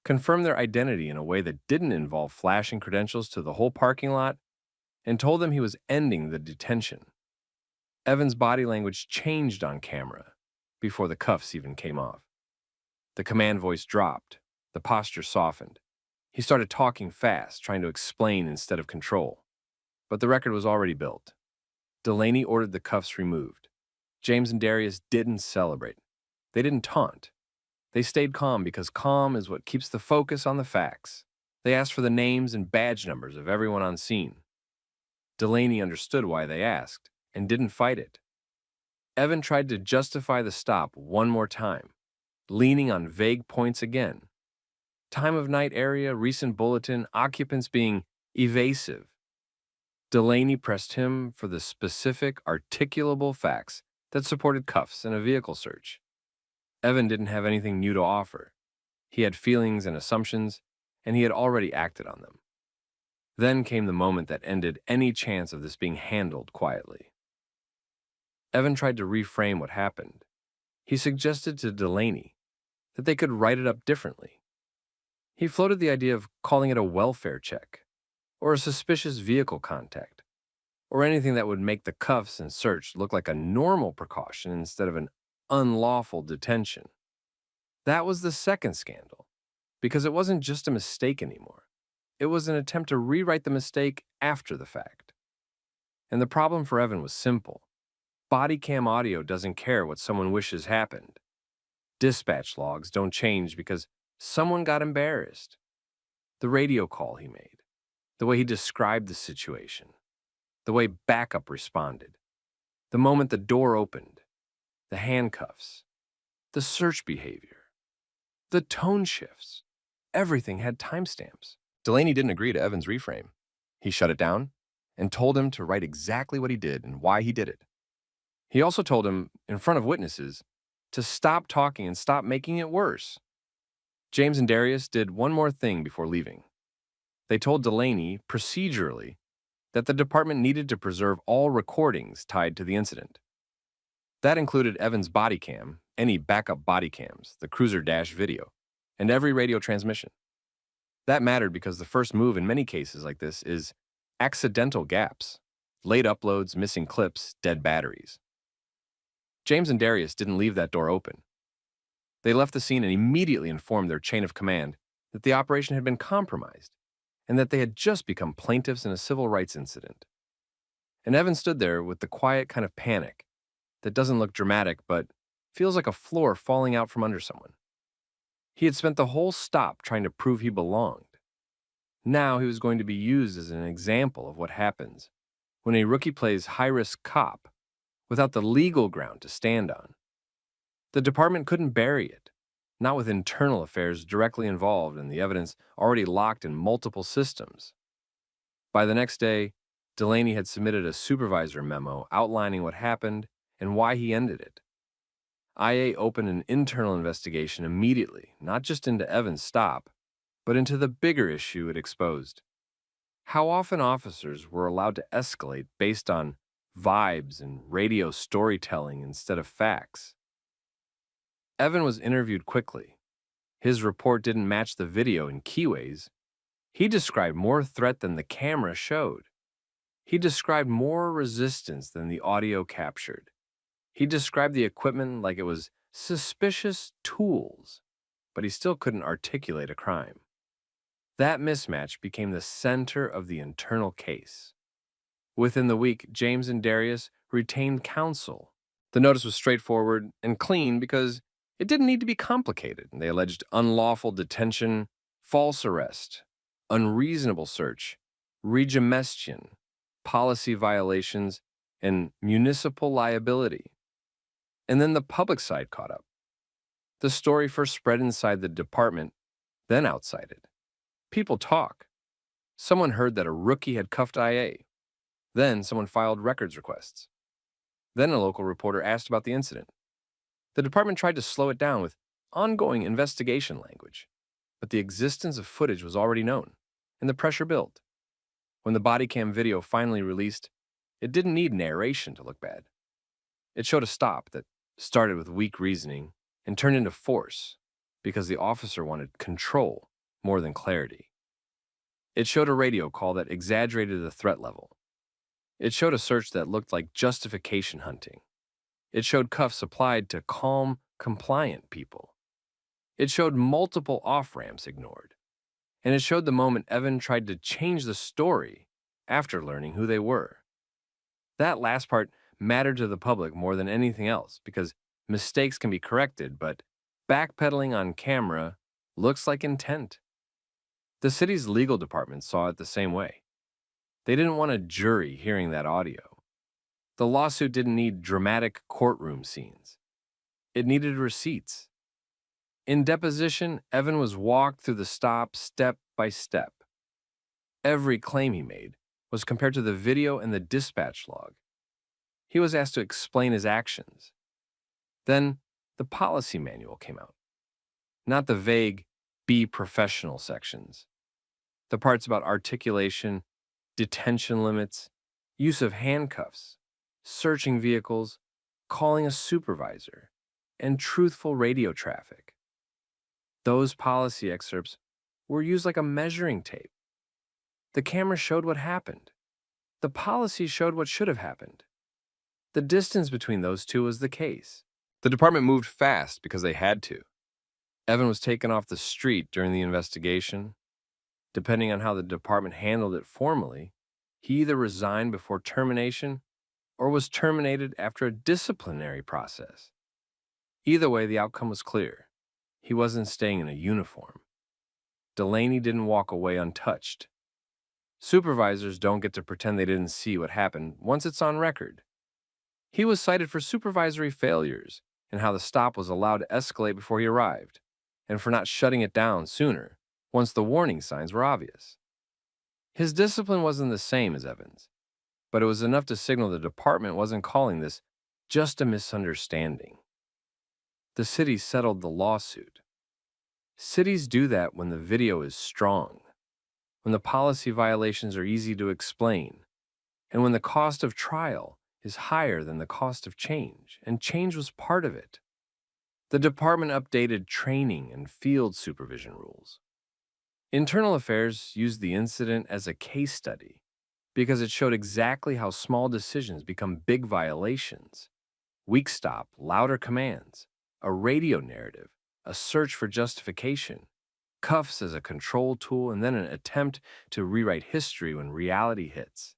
confirmed their identity in a way that didn't involve flashing credentials to the whole parking lot, and told them he was ending the detention. Evan's body language changed on camera before the cuffs even came off. The command voice dropped. The posture softened. He started talking fast, trying to explain instead of control. But the record was already built. Delaney ordered the cuffs removed. James and Darius didn't celebrate. They didn't taunt. They stayed calm because calm is what keeps the focus on the facts. They asked for the names and badge numbers of everyone on scene. Delaney understood why they asked and didn't fight it. Evan tried to justify the stop one more time, leaning on vague points again. Time of night area, recent bulletin, occupants being evasive. Delaney pressed him for the specific, articulable facts that supported cuffs and a vehicle search. Evan didn't have anything new to offer. He had feelings and assumptions, and he had already acted on them. Then came the moment that ended any chance of this being handled quietly. Evan tried to reframe what happened. He suggested to Delaney that they could write it up differently. He floated the idea of calling it a welfare check, or a suspicious vehicle contact, or anything that would make the cuffs and search look like a normal precaution instead of an unlawful detention. That was the second scandal, because it wasn't just a mistake anymore. It was an attempt to rewrite the mistake after the fact. And the problem for Evan was simple. Bodycam audio doesn't care what someone wishes happened. Dispatch logs don't change because someone got embarrassed. The radio call he made, the way he described the situation, the way backup responded, the moment the door opened, the handcuffs, the search behavior, the tone shifts, everything had timestamps. Delaney didn't agree to Evan's reframe. He shut it down and told him to write exactly what he did and why he did it. He also told him, in front of witnesses, to stop talking and stop making it worse. James and Darius did one more thing before leaving. They told Delaney, procedurally, that the department needed to preserve all recordings tied to the incident. That included Evan's body cam, any backup body cams, the cruiser dash video, and every radio transmission. That mattered because the first move in many cases like this is accidental gaps, late uploads, missing clips, dead batteries. James and Darius didn't leave that door open. They left the scene and immediately informed their chain of command that the operation had been compromised and that they had just become plaintiffs in a civil rights incident. And Evan stood there with the quiet kind of panic that doesn't look dramatic but feels like a floor falling out from under someone. He had spent the whole stop trying to prove he belonged. Now he was going to be used as an example of what happens when a rookie plays high-risk cop without the legal ground to stand on. The department couldn't bury it, not with internal affairs directly involved and the evidence already locked in multiple systems. By the next day, Delaney had submitted a supervisor memo outlining what happened and why he ended it. IA opened an internal investigation immediately, not just into Evan's stop, but into the bigger issue it exposed. How often officers were allowed to escalate based on vibes and radio storytelling instead of facts. Evan was interviewed quickly. His report didn't match the video in key ways. He described more threat than the camera showed. He described more resistance than the audio captured. He described the equipment like it was suspicious tools, but he still couldn't articulate a crime. That mismatch became the center of the internal case. Within the week, James and Darius retained counsel. The notice was straightforward and clean because it didn't need to be complicated. They alleged unlawful detention, false arrest, unreasonable search, regimentation, policy violations, and municipal liability. And then the public side caught up. The story first spread inside the department, then outside it. People talk. Someone heard that a rookie had cuffed IA. Then someone filed records requests. Then a local reporter asked about the incident. The department tried to slow it down with ongoing investigation language, but the existence of footage was already known, and the pressure built. When the Bodycam video finally released, it didn't need narration to look bad. It showed a stop that started with weak reasoning and turned into force because the officer wanted control more than clarity. It showed a radio call that exaggerated the threat level. It showed a search that looked like justification hunting. It showed cuffs applied to calm, compliant people. It showed multiple off-ramps ignored. And it showed the moment Evan tried to change the story after learning who they were. That last part mattered to the public more than anything else because mistakes can be corrected, but backpedaling on camera looks like intent. The city's legal department saw it the same way. They didn't want a jury hearing that audio. The lawsuit didn't need dramatic courtroom scenes. It needed receipts. In deposition, Evan was walked through the stop step by step. Every claim he made was compared to the video and the dispatch log. He was asked to explain his actions. Then the policy manual came out. Not the vague, be professional sections. The parts about articulation, detention limits, use of handcuffs, searching vehicles, calling a supervisor, and truthful radio traffic. Those policy excerpts were used like a measuring tape. The camera showed what happened. The policy showed what should have happened. The distance between those two was the case. The department moved fast because they had to. Evan was taken off the street during the investigation. Depending on how the department handled it formally, he either resigned before termination or was terminated after a disciplinary process. Either way, the outcome was clear. He wasn't staying in a uniform. Delaney didn't walk away untouched. Supervisors don't get to pretend they didn't see what happened once it's on record. He was cited for supervisory failures and how the stop was allowed to escalate before he arrived, and for not shutting it down sooner once the warning signs were obvious. His discipline wasn't the same as Evan's, but it was enough to signal the department wasn't calling this just a misunderstanding. The city settled the lawsuit. Cities do that when the video is strong, when the policy violations are easy to explain, and when the cost of trial is higher than the cost of change, and change was part of it. The department updated training and field supervision rules. Internal Affairs used the incident as a case study because it showed exactly how small decisions become big violations. Weak stop, louder commands, a radio narrative, a search for justification, cuffs as a control tool, and then an attempt to rewrite history when reality hits.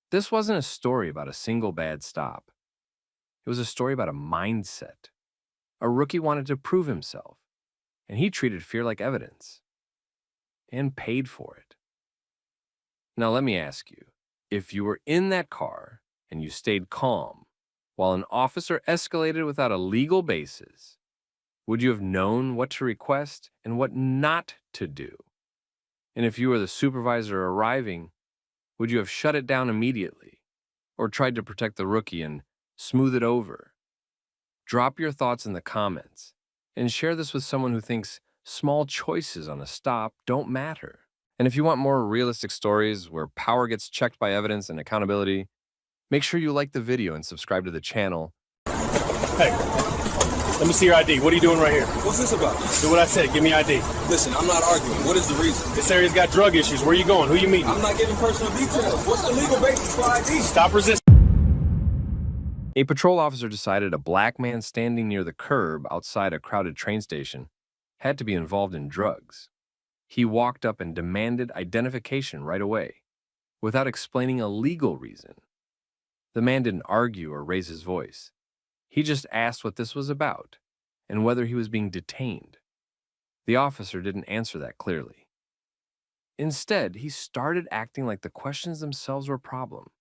This wasn't a story about a single bad stop. It was a story about a mindset. A rookie wanted to prove himself, and he treated fear like evidence and paid for it. Now, let me ask you, if you were in that car and you stayed calm while an officer escalated without a legal basis, would you have known what to request and what not to do? And if you were the supervisor arriving, would you have shut it down immediately or tried to protect the rookie and smooth it over? Drop your thoughts in the comments and share this with someone who thinks small choices on a stop don't matter. And if you want more realistic stories where power gets checked by evidence and accountability, make sure you like the video and subscribe to the channel. Hey, let me see your ID. What are you doing right here? What's this about? Do what I said. Give me ID. Listen, I'm not arguing. What is the reason? This area's got drug issues. Where you going? Who you meeting? I'm not giving personal details. What's the legal basis for ID? Stop resisting. A patrol officer decided a black man standing near the curb outside a crowded train station had to be involved in drugs. He walked up and demanded identification right away, without explaining a legal reason. The man didn't argue or raise his voice. He just asked what this was about and whether he was being detained. The officer didn't answer that clearly. Instead, he started acting like the questions themselves were a problem,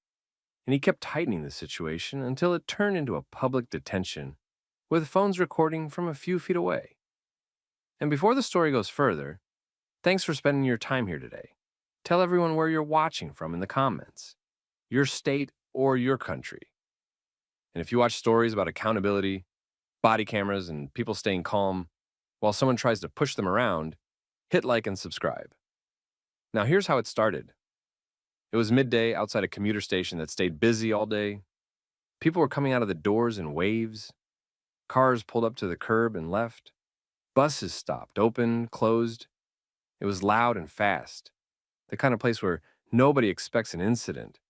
and he kept tightening the situation until it turned into a public detention with phones recording from a few feet away. And before the story goes further, thanks for spending your time here today. Tell everyone where you're watching from in the comments, your state or your country. And if you watch stories about accountability, body cameras, and people staying calm while someone tries to push them around, hit like and subscribe. Now here's how it started. It was midday outside a commuter station that stayed busy all day. People were coming out of the doors in waves. Cars pulled up to the curb and left. Buses stopped, opened, closed. It was loud and fast, the kind of place where nobody expects an incident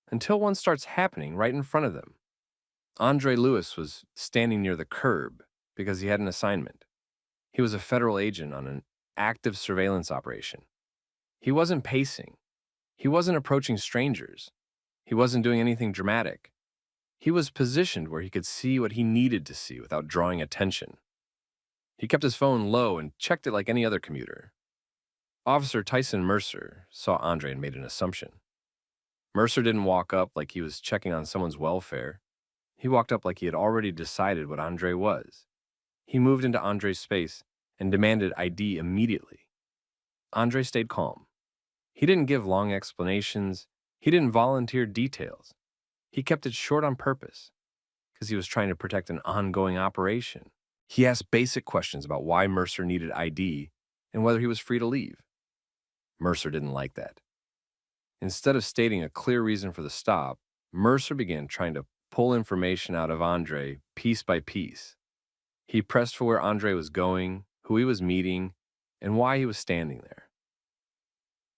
until one starts happening right in front of them. Andre Lewis was standing near the curb because he had an assignment. He was a federal agent on an active surveillance operation. He wasn't pacing. He wasn't approaching strangers. He wasn't doing anything dramatic. He was positioned where he could see what he needed to see without drawing attention. He kept his phone low and checked it like any other commuter. Officer Tyson Mercer saw Andre and made an assumption. Mercer didn't walk up like he was checking on someone's welfare. He walked up like he had already decided what Andre was. He moved into Andre's space and demanded ID immediately. Andre stayed calm. He didn't give long explanations. He didn't volunteer details. He kept it short on purpose because he was trying to protect an ongoing operation. He asked basic questions about why Mercer needed ID and whether he was free to leave. Mercer didn't like that. Instead of stating a clear reason for the stop, Mercer began trying to pull information out of Andre piece by piece. He pressed for where Andre was going, who he was meeting, and why he was standing there.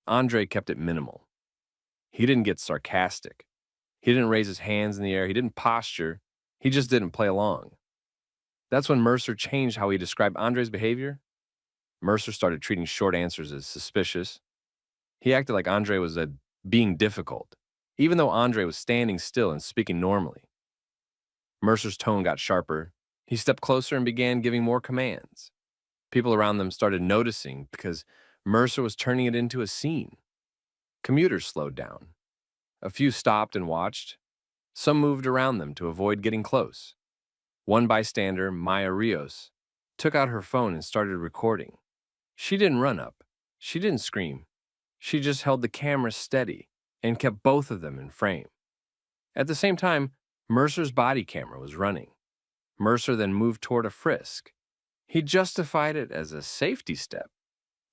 Andre kept it minimal. He didn't get sarcastic. He didn't raise his hands in the air. He didn't posture. He just didn't play along. That's when Mercer changed how he described Andre's behavior. Mercer started treating short answers as suspicious. He acted like Andre was being difficult, even though Andre was standing still and speaking normally. Mercer's tone got sharper. He stepped closer and began giving more commands. People around them started noticing because Mercer was turning it into a scene. Commuters slowed down. A few stopped and watched. Some moved around them to avoid getting close. One bystander, Maya Rios, took out her phone and started recording. She didn't run up. She didn't scream. She just held the camera steady and kept both of them in frame. At the same time, Mercer's body camera was running. Mercer then moved toward a frisk. He justified it as a safety step,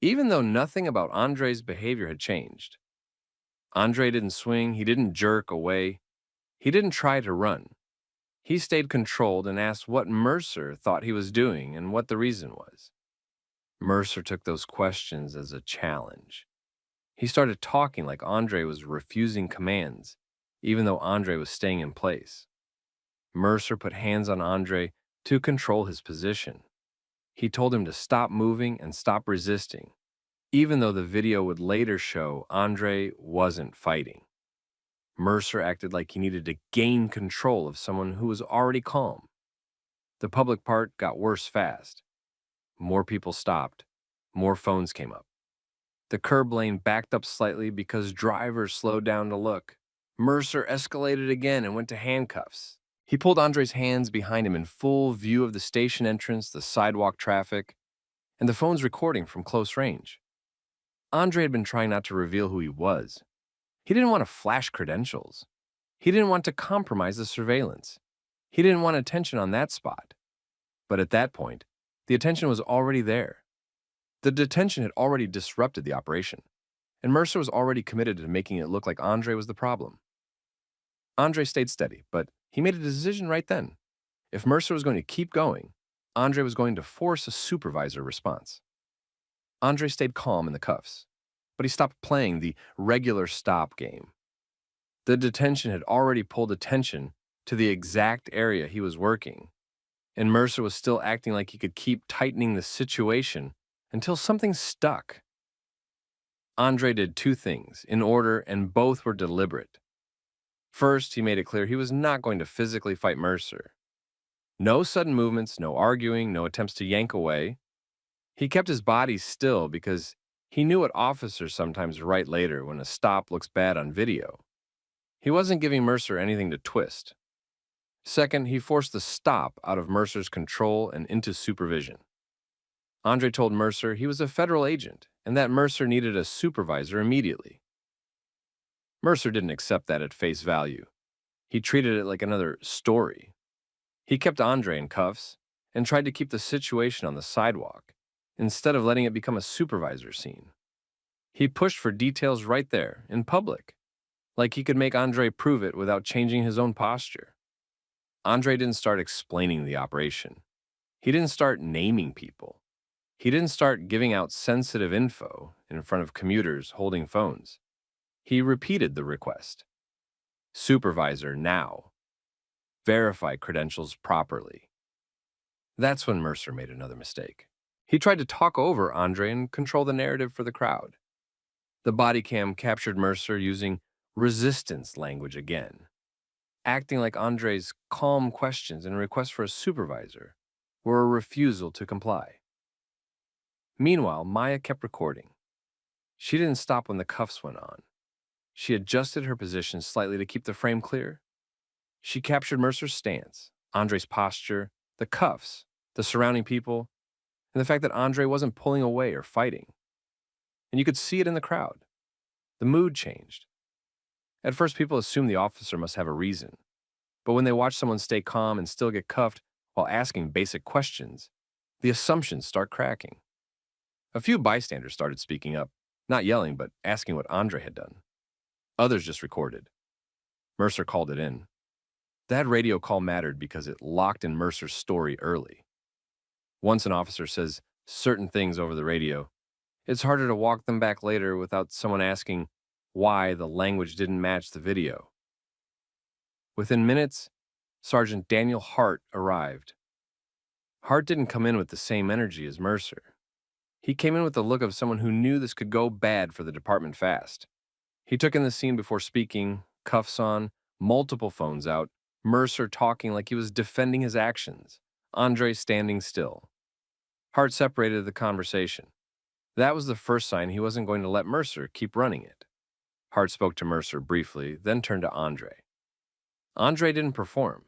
even though nothing about Andre's behavior had changed. Andre didn't swing. He didn't jerk away. He didn't try to run. He stayed controlled and asked what Mercer thought he was doing and what the reason was. Mercer took those questions as a challenge. He started talking like Andre was refusing commands, even though Andre was staying in place. Mercer put hands on Andre to control his position. He told him to stop moving and stop resisting, even though the video would later show Andre wasn't fighting. Mercer acted like he needed to gain control of someone who was already calm. The public part got worse fast. More people stopped. More phones came up. The curb lane backed up slightly because drivers slowed down to look. Mercer escalated again and went to handcuffs. He pulled Andre's hands behind him in full view of the station entrance, the sidewalk traffic, and the phone's recording from close range. Andre had been trying not to reveal who he was. He didn't want to flash credentials. He didn't want to compromise the surveillance. He didn't want attention on that spot. But at that point, the attention was already there. The detention had already disrupted the operation, and Mercer was already committed to making it look like Andre was the problem. Andre stayed steady, but he made a decision right then. If Mercer was going to keep going, Andre was going to force a supervisor response. Andre stayed calm in the cuffs, but he stopped playing the regular stop game. The detention had already pulled attention to the exact area he was working, and Mercer was still acting like he could keep tightening the situation until something stuck. Andre did two things in order, and both were deliberate. First, he made it clear he was not going to physically fight Mercer. No sudden movements, no arguing, no attempts to yank away. He kept his body still because he knew what officers sometimes write later when a stop looks bad on video. He wasn't giving Mercer anything to twist. Second, he forced the stop out of Mercer's control and into supervision. Andre told Mercer he was a federal agent and that Mercer needed a supervisor immediately. Mercer didn't accept that at face value. He treated it like another story. He kept Andre in cuffs and tried to keep the situation on the sidewalk instead of letting it become a supervisor scene. He pushed for details right there, in public, like he could make Andre prove it without changing his own posture. Andre didn't start explaining the operation. He didn't start naming people. He didn't start giving out sensitive info in front of commuters holding phones. He repeated the request. Supervisor now. Verify credentials properly. That's when Mercer made another mistake. He tried to talk over Andre and control the narrative for the crowd. The body cam captured Mercer using resistance language again, acting like Andre's calm questions and requests for a supervisor were a refusal to comply. Meanwhile, Maya kept recording. She didn't stop when the cuffs went on. She adjusted her position slightly to keep the frame clear. She captured Mercer's stance, Andre's posture, the cuffs, the surrounding people, and the fact that Andre wasn't pulling away or fighting. And you could see it in the crowd. The mood changed. At first, people assumed the officer must have a reason. But when they watch someone stay calm and still get cuffed while asking basic questions, the assumptions start cracking. A few bystanders started speaking up, not yelling, but asking what Andre had done. Others just recorded. Mercer called it in. That radio call mattered because it locked in Mercer's story early. Once an officer says certain things over the radio, it's harder to walk them back later without someone asking why the language didn't match the video. Within minutes, Sergeant Daniel Hart arrived. Hart didn't come in with the same energy as Mercer. He came in with the look of someone who knew this could go bad for the department fast. He took in the scene before speaking, cuffs on, multiple phones out, Mercer talking like he was defending his actions, Andre standing still. Hart separated the conversation. That was the first sign he wasn't going to let Mercer keep running it. Hart spoke to Mercer briefly, then turned to Andre. Andre didn't perform.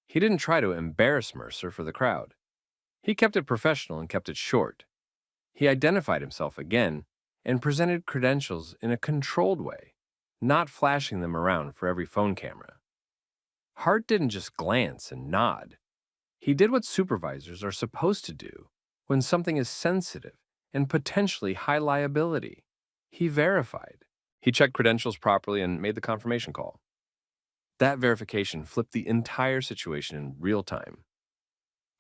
He didn't try to embarrass Mercer for the crowd. He kept it professional and kept it short. He identified himself again and presented credentials in a controlled way, not flashing them around for every phone camera. Hart didn't just glance and nod. He did what supervisors are supposed to do when something is sensitive and potentially high liability. He verified. He checked credentials properly and made the confirmation call. That verification flipped the entire situation in real time.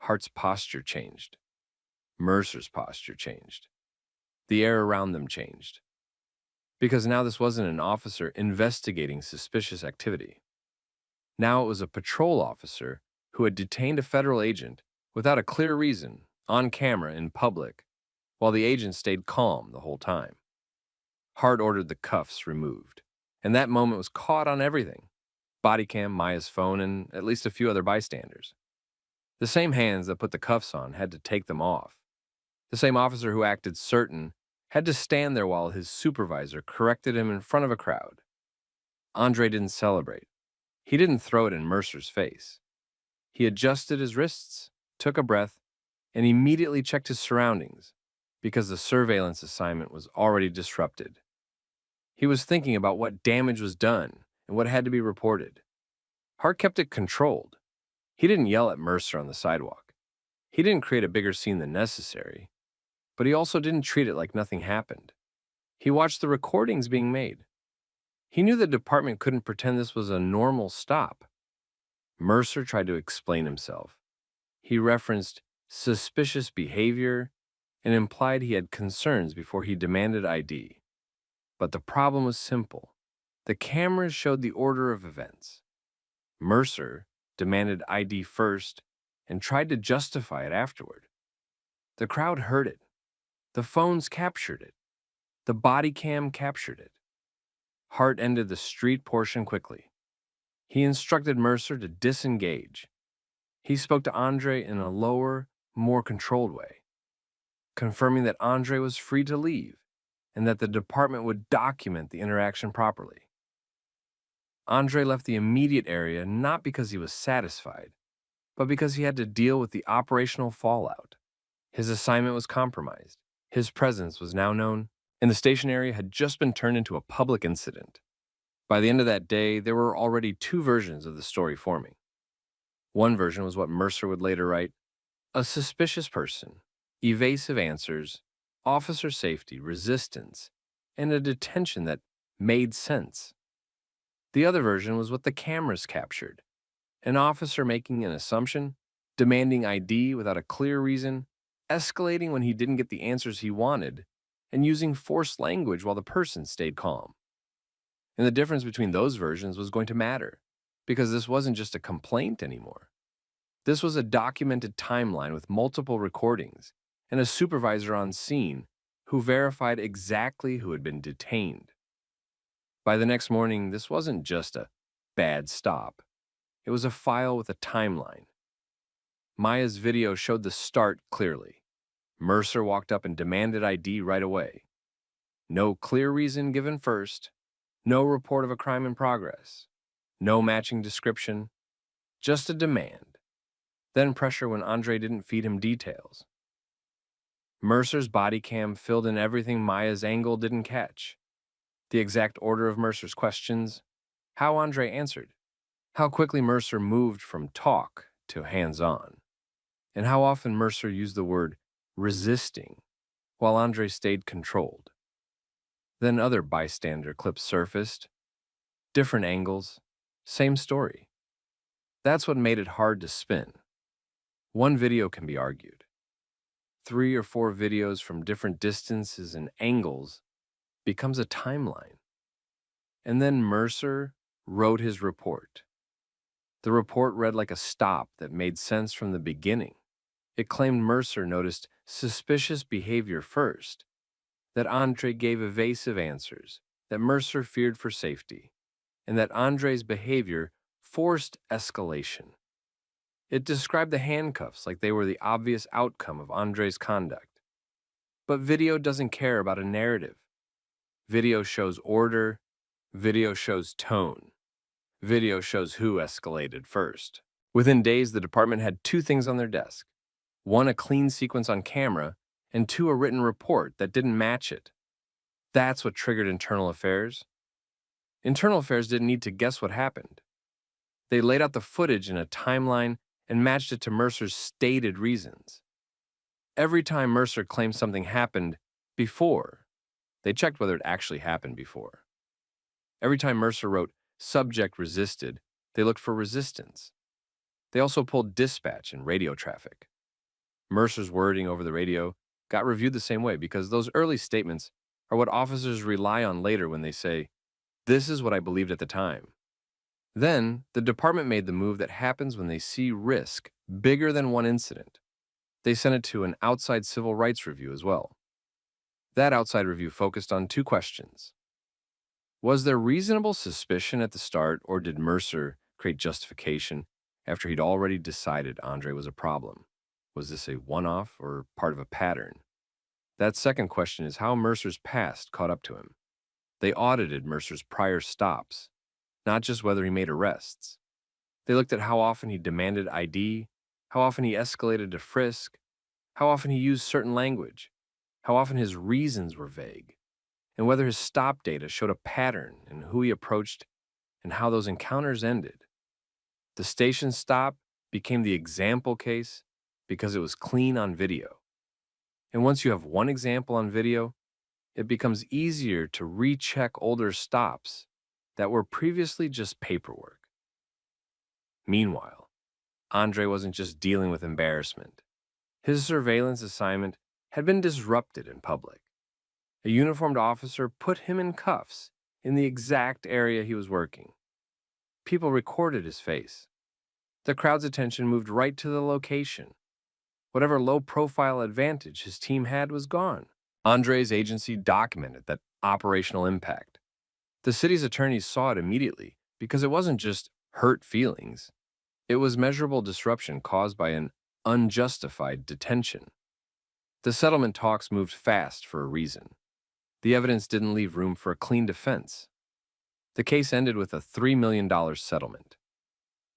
Hart's posture changed. Mercer's posture changed. The air around them changed. Because now this wasn't an officer investigating suspicious activity. Now it was a patrol officer who had detained a federal agent without a clear reason, on camera, in public, while the agent stayed calm the whole time. Hart ordered the cuffs removed, and that moment was caught on everything. Bodycam, Maya's phone, and at least a few other bystanders. The same hands that put the cuffs on had to take them off. The same officer who acted certain had to stand there while his supervisor corrected him in front of a crowd. Andre didn't celebrate. He didn't throw it in Mercer's face. He adjusted his wrists, took a breath, and immediately checked his surroundings because the surveillance assignment was already disrupted. He was thinking about what damage was done and what had to be reported. Hart kept it controlled. He didn't yell at Mercer on the sidewalk. He didn't create a bigger scene than necessary, but he also didn't treat it like nothing happened. He watched the recordings being made. He knew the department couldn't pretend this was a normal stop. Mercer tried to explain himself. He referenced suspicious behavior and implied he had concerns before he demanded ID. But the problem was simple. The cameras showed the order of events. Mercer demanded ID first and tried to justify it afterward. The crowd heard it. The phones captured it. The body cam captured it. Hart ended the street portion quickly. He instructed Mercer to disengage. He spoke to Andre in a lower, more controlled way, confirming that Andre was free to leave and that the department would document the interaction properly. Andre left the immediate area not because he was satisfied, but because he had to deal with the operational fallout. His assignment was compromised. His presence was now known, and the station area had just been turned into a public incident. By the end of that day, there were already two versions of the story forming. One version was what Mercer would later write: a suspicious person, evasive answers, officer safety, resistance, and a detention that made sense. The other version was what the cameras captured: an officer making an assumption, demanding ID without a clear reason, escalating when he didn't get the answers he wanted, and using forced language while the person stayed calm. And the difference between those versions was going to matter, because this wasn't just a complaint anymore. This was a documented timeline with multiple recordings and a supervisor on scene who verified exactly who had been detained. By the next morning, this wasn't just a bad stop. It was a file with a timeline. Maya's video showed the start clearly. Mercer walked up and demanded ID right away. No clear reason given first, no report of a crime in progress, no matching description, just a demand. Then pressure when Andre didn't feed him details. Mercer's body cam filled in everything Maya's angle didn't catch. The exact order of Mercer's questions, how Andre answered, how quickly Mercer moved from talk to hands-on, and how often Mercer used the word resisting while Andre stayed controlled. Then other bystander clips surfaced, different angles, same story. That's what made it hard to spin. One video can be argued. 3 or 4 videos from different distances and angles becomes a timeline. And then Mercer wrote his report. The report read like a stop that made sense from the beginning. It claimed Mercer noticed suspicious behavior first, that Andre gave evasive answers, that Mercer feared for safety, and that Andre's behavior forced escalation. It described the handcuffs like they were the obvious outcome of Andre's conduct. But video doesn't care about a narrative. Video shows order, video shows tone, video shows who escalated first. Within days, the department had 2 things on their desk. 1, a clean sequence on camera, and 2, a written report that didn't match it. That's what triggered Internal Affairs. Internal Affairs didn't need to guess what happened. They laid out the footage in a timeline and matched it to Mercer's stated reasons. Every time Mercer claimed something happened before, they checked whether it actually happened before. Every time Mercer wrote "subject resisted," they looked for resistance. They also pulled dispatch and radio traffic. Mercer's wording over the radio got reviewed the same way because those early statements are what officers rely on later when they say, "This is what I believed at the time." Then, the department made the move that happens when they see risk bigger than one incident. They sent it to an outside civil rights review as well. That outside review focused on 2 questions. Was there reasonable suspicion at the start, or did Mercer create justification after he'd already decided Andre was a problem? Was this a one-off or part of a pattern? That second question is how Mercer's past caught up to him. They audited Mercer's prior stops, not just whether he made arrests. They looked at how often he demanded ID, how often he escalated to frisk, how often he used certain language, how often his reasons were vague, and whether his stop data showed a pattern in who he approached and how those encounters ended. The station stop became the example case because it was clean on video. And once you have one example on video, it becomes easier to recheck older stops that were previously just paperwork. Meanwhile, Andre wasn't just dealing with embarrassment. His surveillance assignment had been disrupted in public. A uniformed officer put him in cuffs in the exact area he was working. People recorded his face. The crowd's attention moved right to the location. Whatever low-profile advantage his team had was gone. Andre's agency documented that operational impact. The city's attorneys saw it immediately because it wasn't just hurt feelings. It was measurable disruption caused by an unjustified detention. The settlement talks moved fast for a reason. The evidence didn't leave room for a clean defense. The case ended with a $3 million settlement.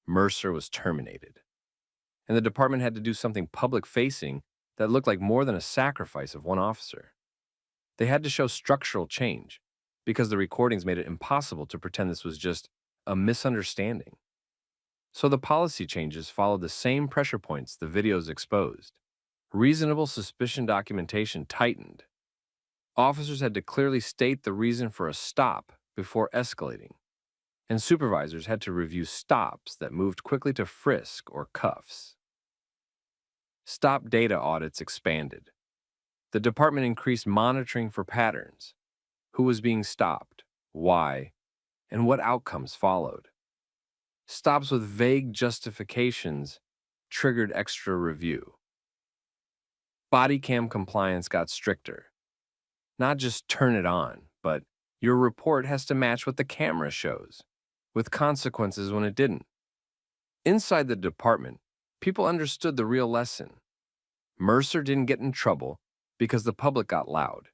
Mercer was terminated, and the department had to do something public-facing that looked like more than a sacrifice of one officer. They had to show structural change because the recordings made it impossible to pretend this was just a misunderstanding. So the policy changes followed the same pressure points the videos exposed. Reasonable suspicion documentation tightened. Officers had to clearly state the reason for a stop before escalating, and supervisors had to review stops that moved quickly to frisk or cuffs. Stop data audits expanded. The department increased monitoring for patterns: who was being stopped, why, and what outcomes followed. Stops with vague justifications triggered extra review. Bodycam compliance got stricter. Not just turn it on, but your report has to match what the camera shows, with consequences when it didn't. Inside the department, people understood the real lesson. Mercer didn't get in trouble because the public got loud.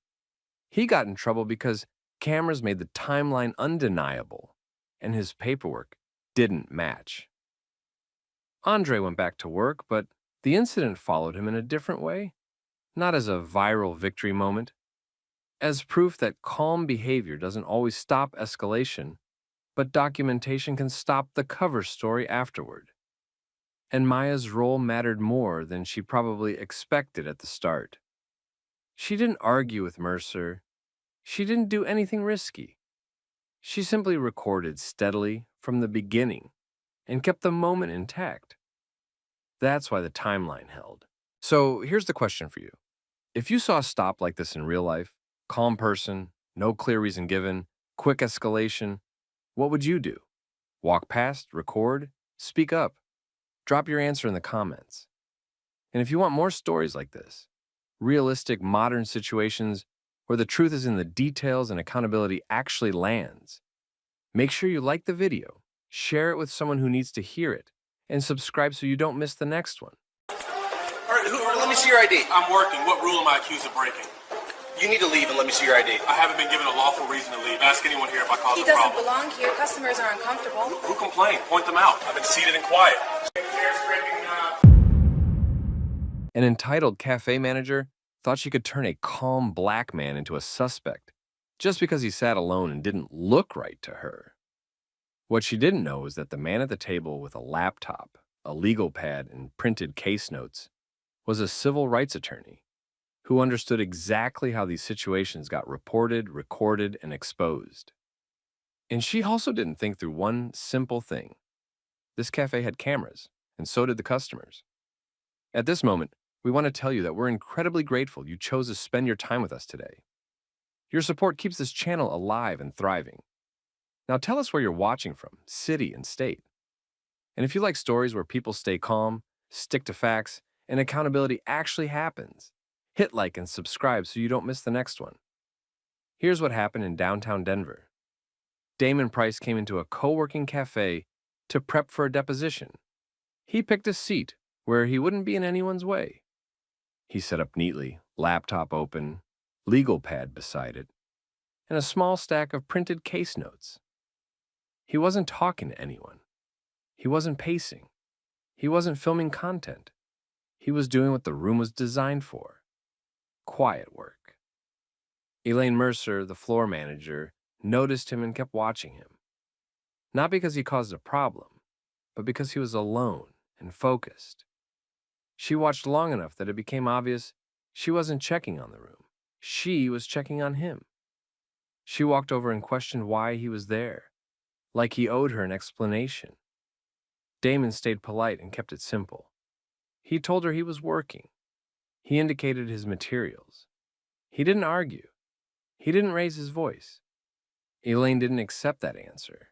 He got in trouble because cameras made the timeline undeniable, and his paperwork didn't match. Andre went back to work, but the incident followed him in a different way, not as a viral victory moment, as proof that calm behavior doesn't always stop escalation, but documentation can stop the cover story afterward. And Maya's role mattered more than she probably expected at the start. She didn't argue with Mercer. She didn't do anything risky. She simply recorded steadily from the beginning and kept the moment intact. That's why the timeline held. So here's the question for you. If you saw a stop like this in real life, calm person, no clear reason given, quick escalation, what would you do? Walk past, record, speak up, drop your answer in the comments. And if you want more stories like this, realistic modern situations where the truth is in the details and accountability actually lands, make sure you like the video, share it with someone who needs to hear it, and subscribe so you don't miss the next one. All right, let me see your ID. I'm working. What rule am I accused of breaking? You need to leave and let me see your ID. I haven't been given a lawful reason to leave. Ask anyone here if I caused He a doesn't problem. belong here. Customers are uncomfortable. Who complained? Point them out. I've been seated and quiet. An entitled cafe manager thought she could turn a calm black man into a suspect just because he sat alone and didn't look right to her. What she didn't know is that the man at the table with a laptop, a legal pad, and printed case notes was a civil rights attorney who understood exactly how these situations got reported, recorded, and exposed. And she also didn't think through one simple thing. This cafe had cameras, and so did the customers. At this moment, we want to tell you that we're incredibly grateful you chose to spend your time with us today. Your support keeps this channel alive and thriving. Now tell us where you're watching from, city and state. And if you like stories where people stay calm, stick to facts, and accountability actually happens, hit like and subscribe so you don't miss the next one. Here's what happened in downtown Denver. Damon Price came into a co-working cafe to prep for a deposition. He picked a seat where he wouldn't be in anyone's way. He set up neatly, laptop open, legal pad beside it, and a small stack of printed case notes. He wasn't talking to anyone. He wasn't pacing. He wasn't filming content. He was doing what the room was designed for: quiet work. Elaine Mercer, the floor manager, noticed him and kept watching him. Not because he caused a problem, but because he was alone and focused. She watched long enough that it became obvious she wasn't checking on the room. She was checking on him. She walked over and questioned why he was there, like he owed her an explanation. Damon stayed polite and kept it simple. He told her he was working. He indicated his materials. He didn't argue. He didn't raise his voice. Elaine didn't accept that answer.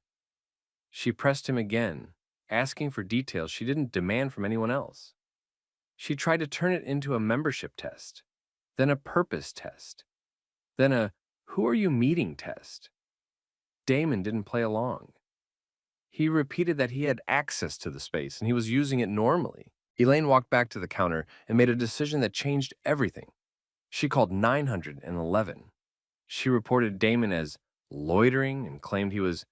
She pressed him again, asking for details she didn't demand from anyone else. She tried to turn it into a membership test, then a purpose test, then a "who are you meeting" test. Damon didn't play along. He repeated that he had access to the space and he was using it normally. Elaine walked back to the counter and made a decision that changed everything. She called 911. She reported Damon as loitering and claimed he was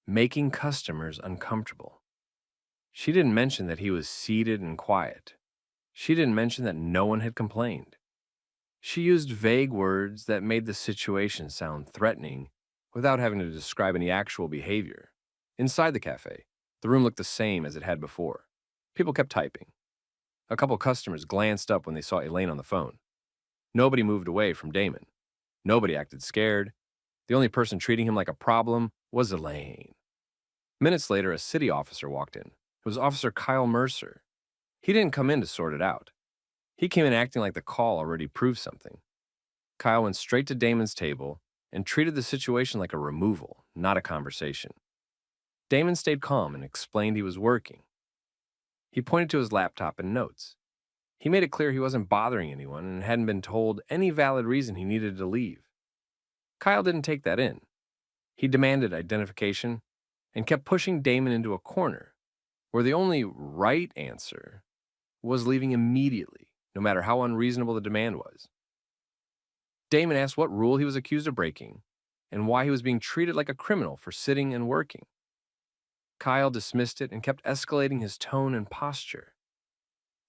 making customers uncomfortable. She didn't mention that he was seated and quiet. She didn't mention that no one had complained. She used vague words that made the situation sound threatening without having to describe any actual behavior. Inside the cafe, the room looked the same as it had before. People kept typing. A couple customers glanced up when they saw Elaine on the phone. Nobody moved away from Damon. Nobody acted scared. The only person treating him like a problem was Elaine. Minutes later, a city officer walked in. It was Officer Kyle Mercer. He didn't come in to sort it out. He came in acting like the call already proved something. Kyle went straight to Damon's table and treated the situation like a removal, not a conversation. Damon stayed calm and explained he was working. He pointed to his laptop and notes. He made it clear he wasn't bothering anyone and hadn't been told any valid reason he needed to leave. Kyle didn't take that in. He demanded identification and kept pushing Damon into a corner where the only right answer was leaving immediately, no matter how unreasonable the demand was. Damon asked what rule he was accused of breaking and why he was being treated like a criminal for sitting and working. Kyle dismissed it and kept escalating his tone and posture.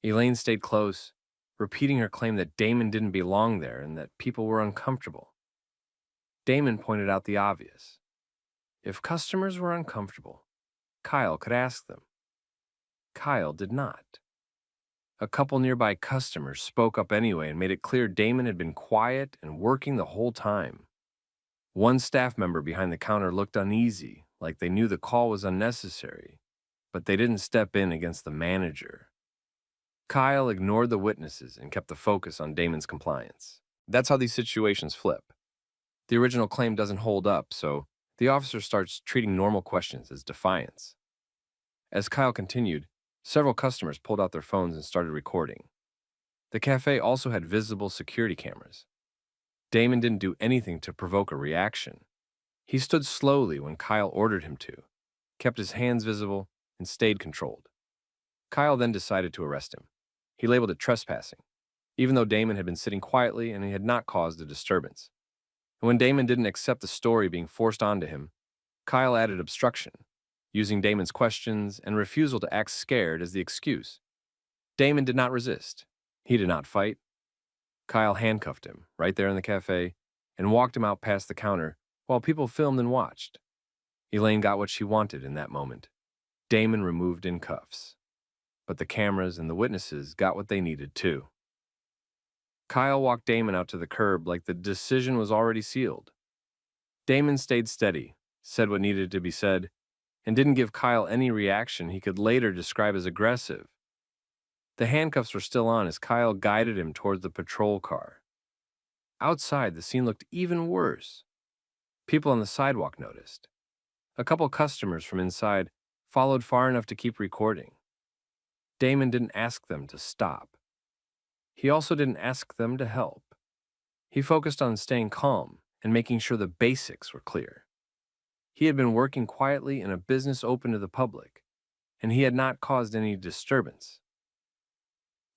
Elaine stayed close, repeating her claim that Damon didn't belong there and that people were uncomfortable. Damon pointed out the obvious. If customers were uncomfortable, Kyle could ask them. Kyle did not. A couple nearby customers spoke up anyway and made it clear Damon had been quiet and working the whole time. One staff member behind the counter looked uneasy, like they knew the call was unnecessary, but they didn't step in against the manager. Kyle ignored the witnesses and kept the focus on Damon's compliance. That's how these situations flip. The original claim doesn't hold up, so the officer starts treating normal questions as defiance. As Kyle continued, several customers pulled out their phones and started recording. The cafe also had visible security cameras. Damon didn't do anything to provoke a reaction. He stood slowly when Kyle ordered him to, kept his hands visible, and stayed controlled. Kyle then decided to arrest him. He labeled it trespassing, even though Damon had been sitting quietly and he had not caused a disturbance. And when Damon didn't accept the story being forced onto him, Kyle added obstruction, using Damon's questions and refusal to act scared as the excuse. Damon did not resist. He did not fight. Kyle handcuffed him right there in the cafe and walked him out past the counter while people filmed and watched. Elaine got what she wanted in that moment. Damon removed in cuffs. But the cameras and the witnesses got what they needed too. Kyle walked Damon out to the curb like the decision was already sealed. Damon stayed steady, said what needed to be said, and didn't give Kyle any reaction he could later describe as aggressive. The handcuffs were still on as Kyle guided him towards the patrol car. Outside, the scene looked even worse. People on the sidewalk noticed. A couple customers from inside followed far enough to keep recording. Damon didn't ask them to stop. He also didn't ask them to help. He focused on staying calm and making sure the basics were clear. He had been working quietly in a business open to the public, and he had not caused any disturbance.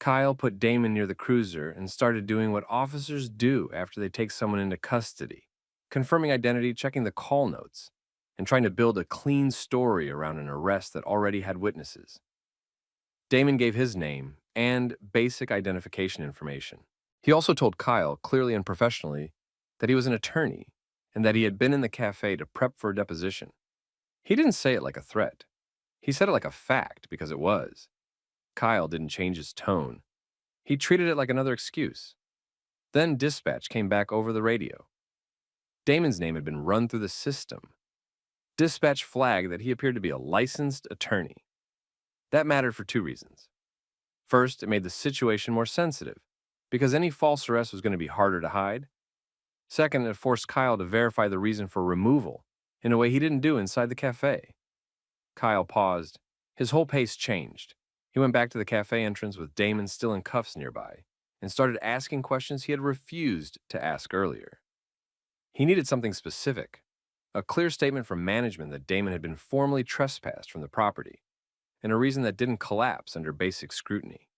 Kyle put Damon near the cruiser and started doing what officers do after they take someone into custody, confirming identity, checking the call notes, and trying to build a clean story around an arrest that already had witnesses. Damon gave his name and basic identification information. He also told Kyle, clearly and professionally, that he was an attorney and that he had been in the cafe to prep for a deposition. He didn't say it like a threat. He said it like a fact because it was. Kyle didn't change his tone. He treated it like another excuse. Then dispatch came back over the radio. Damon's name had been run through the system. Dispatch flagged that he appeared to be a licensed attorney. That mattered for two reasons. First, it made the situation more sensitive, because any false arrest was going to be harder to hide. Second, it forced Kyle to verify the reason for removal in a way he didn't do inside the cafe. Kyle paused. His whole pace changed. He went back to the cafe entrance with Damon still in cuffs nearby and started asking questions he had refused to ask earlier. He needed something specific, a clear statement from management that Damon had been formally trespassed from the property, and a reason that didn't collapse under basic scrutiny.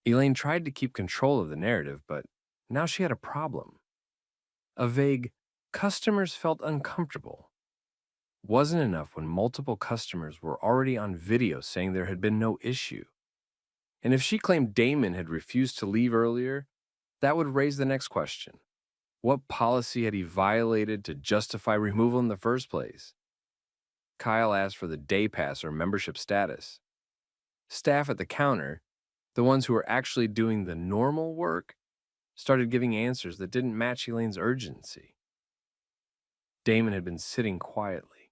Elaine tried to keep control of the narrative, but now she had a problem. A vague, customers felt uncomfortable wasn't enough when multiple customers were already on video saying there had been no issue. And if she claimed Damon had refused to leave earlier, that would raise the next question. What policy had he violated to justify removal in the first place? Kyle asked for the day pass or membership status. Staff at the counter, the ones who were actually doing the normal work, started giving answers that didn't match Elaine's urgency. Damon had been sitting quietly.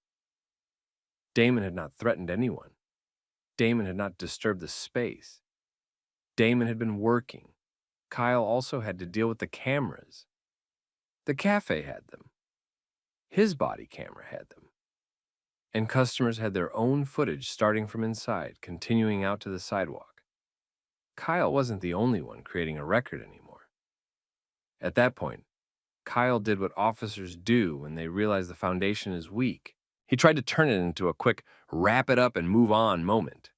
Damon had not threatened anyone. Damon had not disturbed the space. Damon had been working. Kyle also had to deal with the cameras. The cafe had them. His body camera had them. And customers had their own footage starting from inside, continuing out to the sidewalk. Kyle wasn't the only one creating a record anymore. At that point, Kyle did what officers do when they realize the foundation is weak. He tried to turn it into a quick wrap it up and move on moment.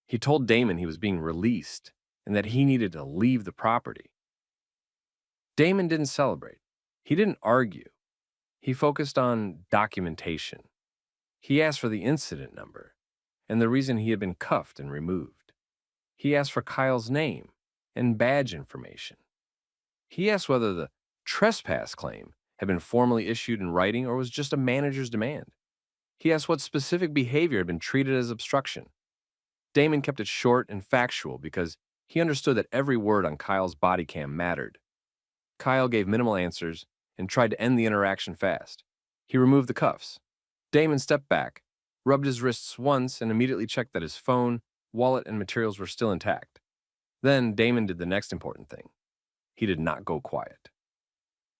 He told Damon he was being released and that he needed to leave the property. Damon didn't celebrate. He didn't argue. He focused on documentation. He asked for the incident number and the reason he had been cuffed and removed. He asked for Kyle's name and badge information. He asked whether the trespass claim had been formally issued in writing or was just a manager's demand. He asked what specific behavior had been treated as obstruction. Damon kept it short and factual because he understood that every word on Kyle's body cam mattered. Kyle gave minimal answers and tried to end the interaction fast. He removed the cuffs. Damon stepped back, rubbed his wrists once, and immediately checked that his phone, wallet, and materials were still intact. Then Damon did the next important thing. He did not go quiet.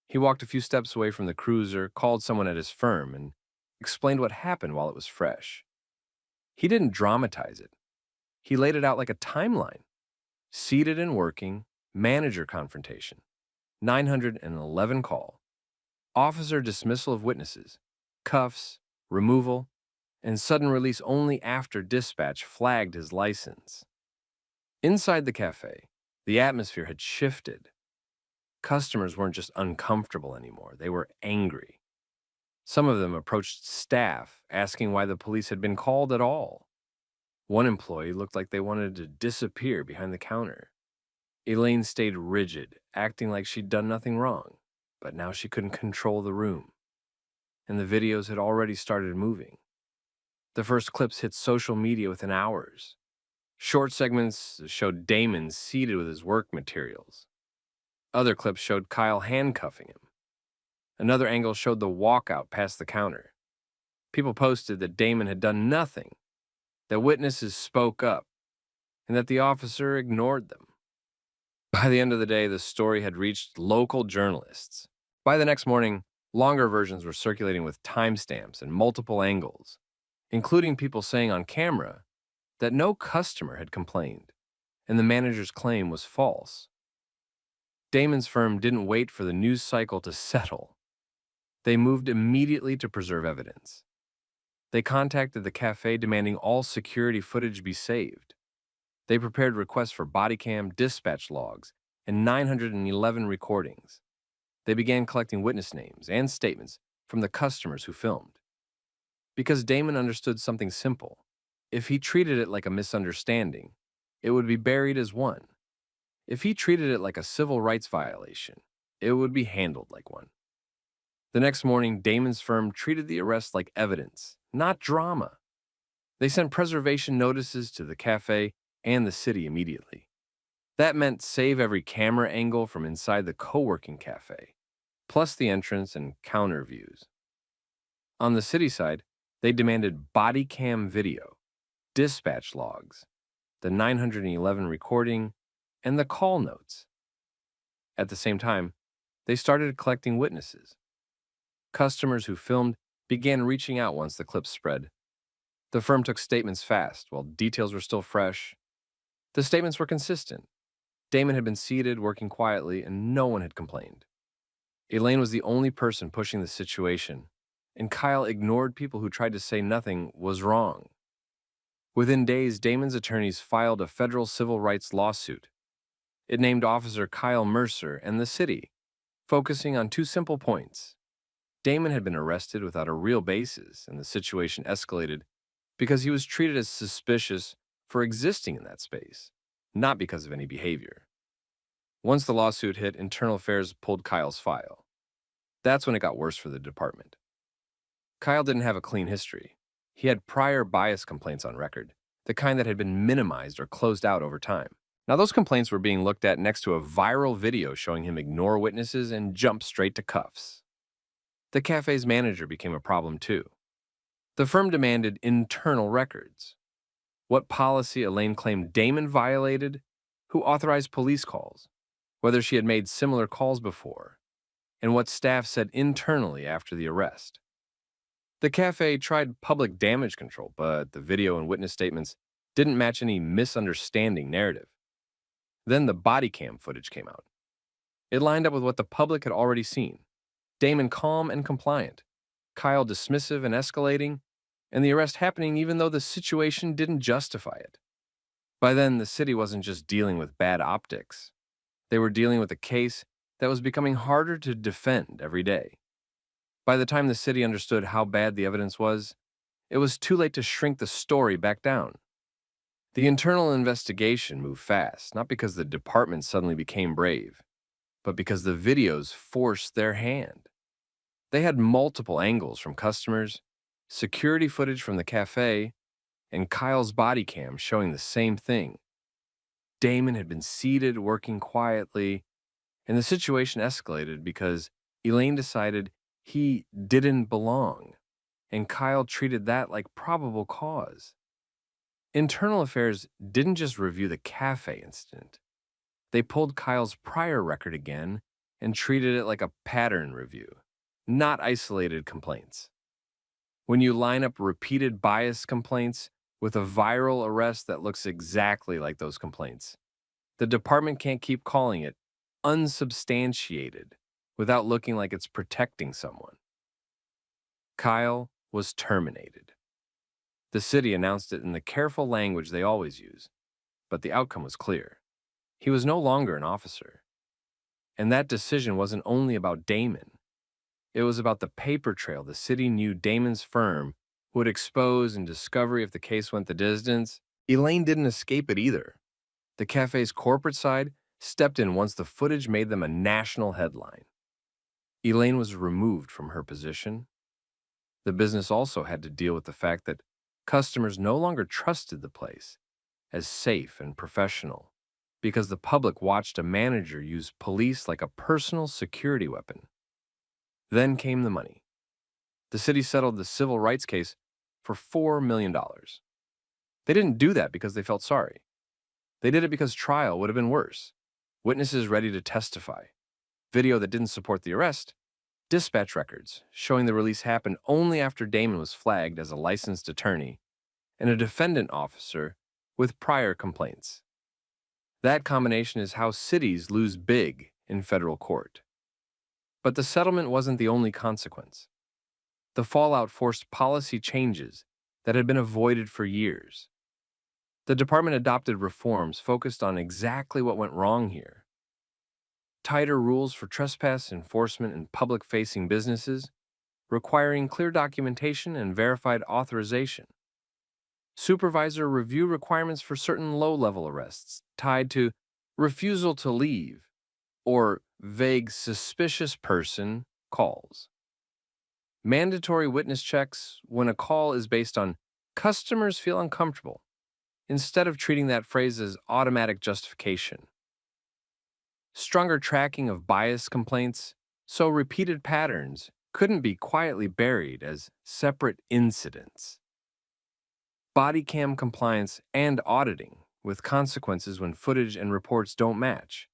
He walked a few steps away from the cruiser, called someone at his firm, and explained what happened while it was fresh. He didn't dramatize it. He laid it out like a timeline. Seated and working, manager confrontation, 911 call, officer dismissal of witnesses, cuffs, removal, and sudden release only after dispatch flagged his license. Inside the cafe, the atmosphere had shifted. Customers weren't just uncomfortable anymore, they were angry. Some of them approached staff, asking why the police had been called at all. One employee looked like they wanted to disappear behind the counter. Elaine stayed rigid, acting like she'd done nothing wrong, but now she couldn't control the room. And the videos had already started moving. The first clips hit social media within hours. Short segments showed Damon seated with his work materials. Other clips showed Kyle handcuffing him. Another angle showed the walkout past the counter. People posted that Damon had done nothing, that witnesses spoke up, and that the officer ignored them. By the end of the day, the story had reached local journalists. By the next morning, longer versions were circulating with timestamps and multiple angles, including people saying on camera that no customer had complained, and the manager's claim was false. Damon's firm didn't wait for the news cycle to settle. They moved immediately to preserve evidence. They contacted the cafe demanding all security footage be saved. They prepared requests for Bodycam dispatch logs and 911 recordings. They began collecting witness names and statements from the customers who filmed. Because Damon understood something simple. If he treated it like a misunderstanding, it would be buried as one. If he treated it like a civil rights violation, it would be handled like one. The next morning, Damon's firm treated the arrest like evidence, not drama. They sent preservation notices to the cafe and the city immediately. That meant save every camera angle from inside the co-working cafe, plus the entrance and counter views. On the city side, they demanded body cam video, dispatch logs, the 911 recording, and the call notes. At the same time, they started collecting witnesses. Customers who filmed began reaching out once the clips spread. The firm took statements fast while details were still fresh. The statements were consistent. Damon had been seated, working quietly, and no one had complained. Elaine was the only person pushing the situation, and Kyle ignored people who tried to say nothing was wrong. Within days, Damon's attorneys filed a federal civil rights lawsuit. It named Officer Kyle Mercer and the city, focusing on two simple points. Damon had been arrested without a real basis, and the situation escalated because he was treated as suspicious for existing in that space, not because of any behavior. Once the lawsuit hit, Internal Affairs pulled Kyle's file. That's when it got worse for the department. Kyle didn't have a clean history. He had prior bias complaints on record, the kind that had been minimized or closed out over time. Now, those complaints were being looked at next to a viral video showing him ignore witnesses and jump straight to cuffs. The cafe's manager became a problem too. The firm demanded internal records. What policy Elaine claimed Damon violated, who authorized police calls, whether she had made similar calls before, and what staff said internally after the arrest. The cafe tried public damage control, but the video and witness statements didn't match any misunderstanding narrative. Then the body cam footage came out. It lined up with what the public had already seen. Damon calm and compliant, Kyle dismissive and escalating, and the arrest happening even though the situation didn't justify it. By then, the city wasn't just dealing with bad optics. They were dealing with a case that was becoming harder to defend every day. By the time the city understood how bad the evidence was, it was too late to shrink the story back down. The internal investigation moved fast, not because the department suddenly became brave, but because the videos forced their hand. They had multiple angles from customers, security footage from the cafe, and Kyle's body cam showing the same thing. Damon had been seated, working quietly, and the situation escalated because Elaine decided he didn't belong, and Kyle treated that like probable cause. Internal Affairs didn't just review the cafe incident. They pulled Kyle's prior record again and treated it like a pattern review, not isolated complaints. When you line up repeated bias complaints with a viral arrest that looks exactly like those complaints, the department can't keep calling it unsubstantiated without looking like it's protecting someone. Kyle was terminated. The city announced it in the careful language they always use, but the outcome was clear. He was no longer an officer. And that decision wasn't only about Damon. It was about the paper trail the city knew Damon's firm would expose in discovery if the case went the distance. Elaine didn't escape it either. The cafe's corporate side stepped in once the footage made them a national headline. Elaine was removed from her position. The business also had to deal with the fact that customers no longer trusted the place as safe and professional because the public watched a manager use police like a personal security weapon. Then came the money. The city settled the civil rights case for $4 million. They didn't do that because they felt sorry. They did it because trial would have been worse. Witnesses ready to testify, video that didn't support the arrest, dispatch records showing the release happened only after Damon was flagged as a licensed attorney, and a defendant officer with prior complaints. That combination is how cities lose big in federal court. But the settlement wasn't the only consequence. The fallout forced policy changes that had been avoided for years. The department adopted reforms focused on exactly what went wrong here. Tighter rules for trespass enforcement in public-facing businesses, requiring clear documentation and verified authorization. Supervisor review requirements for certain low-level arrests tied to refusal to leave or vague suspicious person calls. Mandatory witness checks when a call is based on customers feel uncomfortable, instead of treating that phrase as automatic justification. Stronger tracking of bias complaints, so repeated patterns couldn't be quietly buried as separate incidents. Bodycam compliance and auditing, with consequences when footage and reports don't match.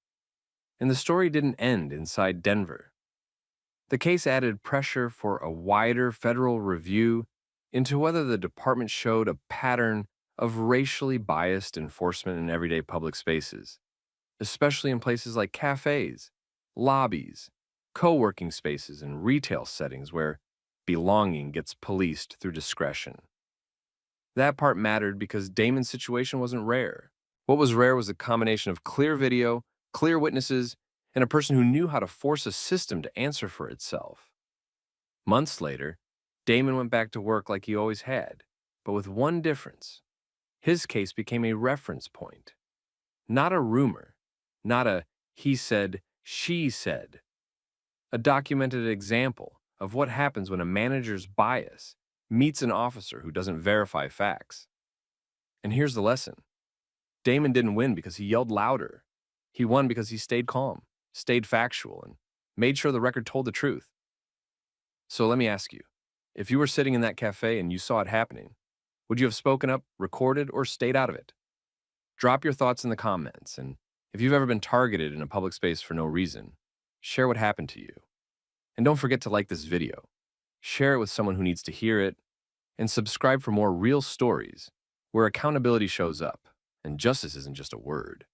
And the story didn't end inside Denver. The case added pressure for a wider federal review into whether the department showed a pattern of racially biased enforcement in everyday public spaces, especially in places like cafes, lobbies, co-working spaces, and retail settings where belonging gets policed through discretion. That part mattered because Damon's situation wasn't rare. What was rare was a combination of clear video, clear witnesses, and a person who knew how to force a system to answer for itself. Months later, Damon went back to work like he always had, but with one difference. His case became a reference point. Not a rumor, not a he said, she said. A documented example of what happens when a manager's bias meets an officer who doesn't verify facts. And here's the lesson. Damon didn't win because he yelled louder. He won because he stayed calm, stayed factual, and made sure the record told the truth. So let me ask you, if you were sitting in that cafe and you saw it happening, would you have spoken up, recorded, or stayed out of it? Drop your thoughts in the comments, and if you've ever been targeted in a public space for no reason, share what happened to you. And don't forget to like this video, share it with someone who needs to hear it, and subscribe for more real stories where accountability shows up and justice isn't just a word.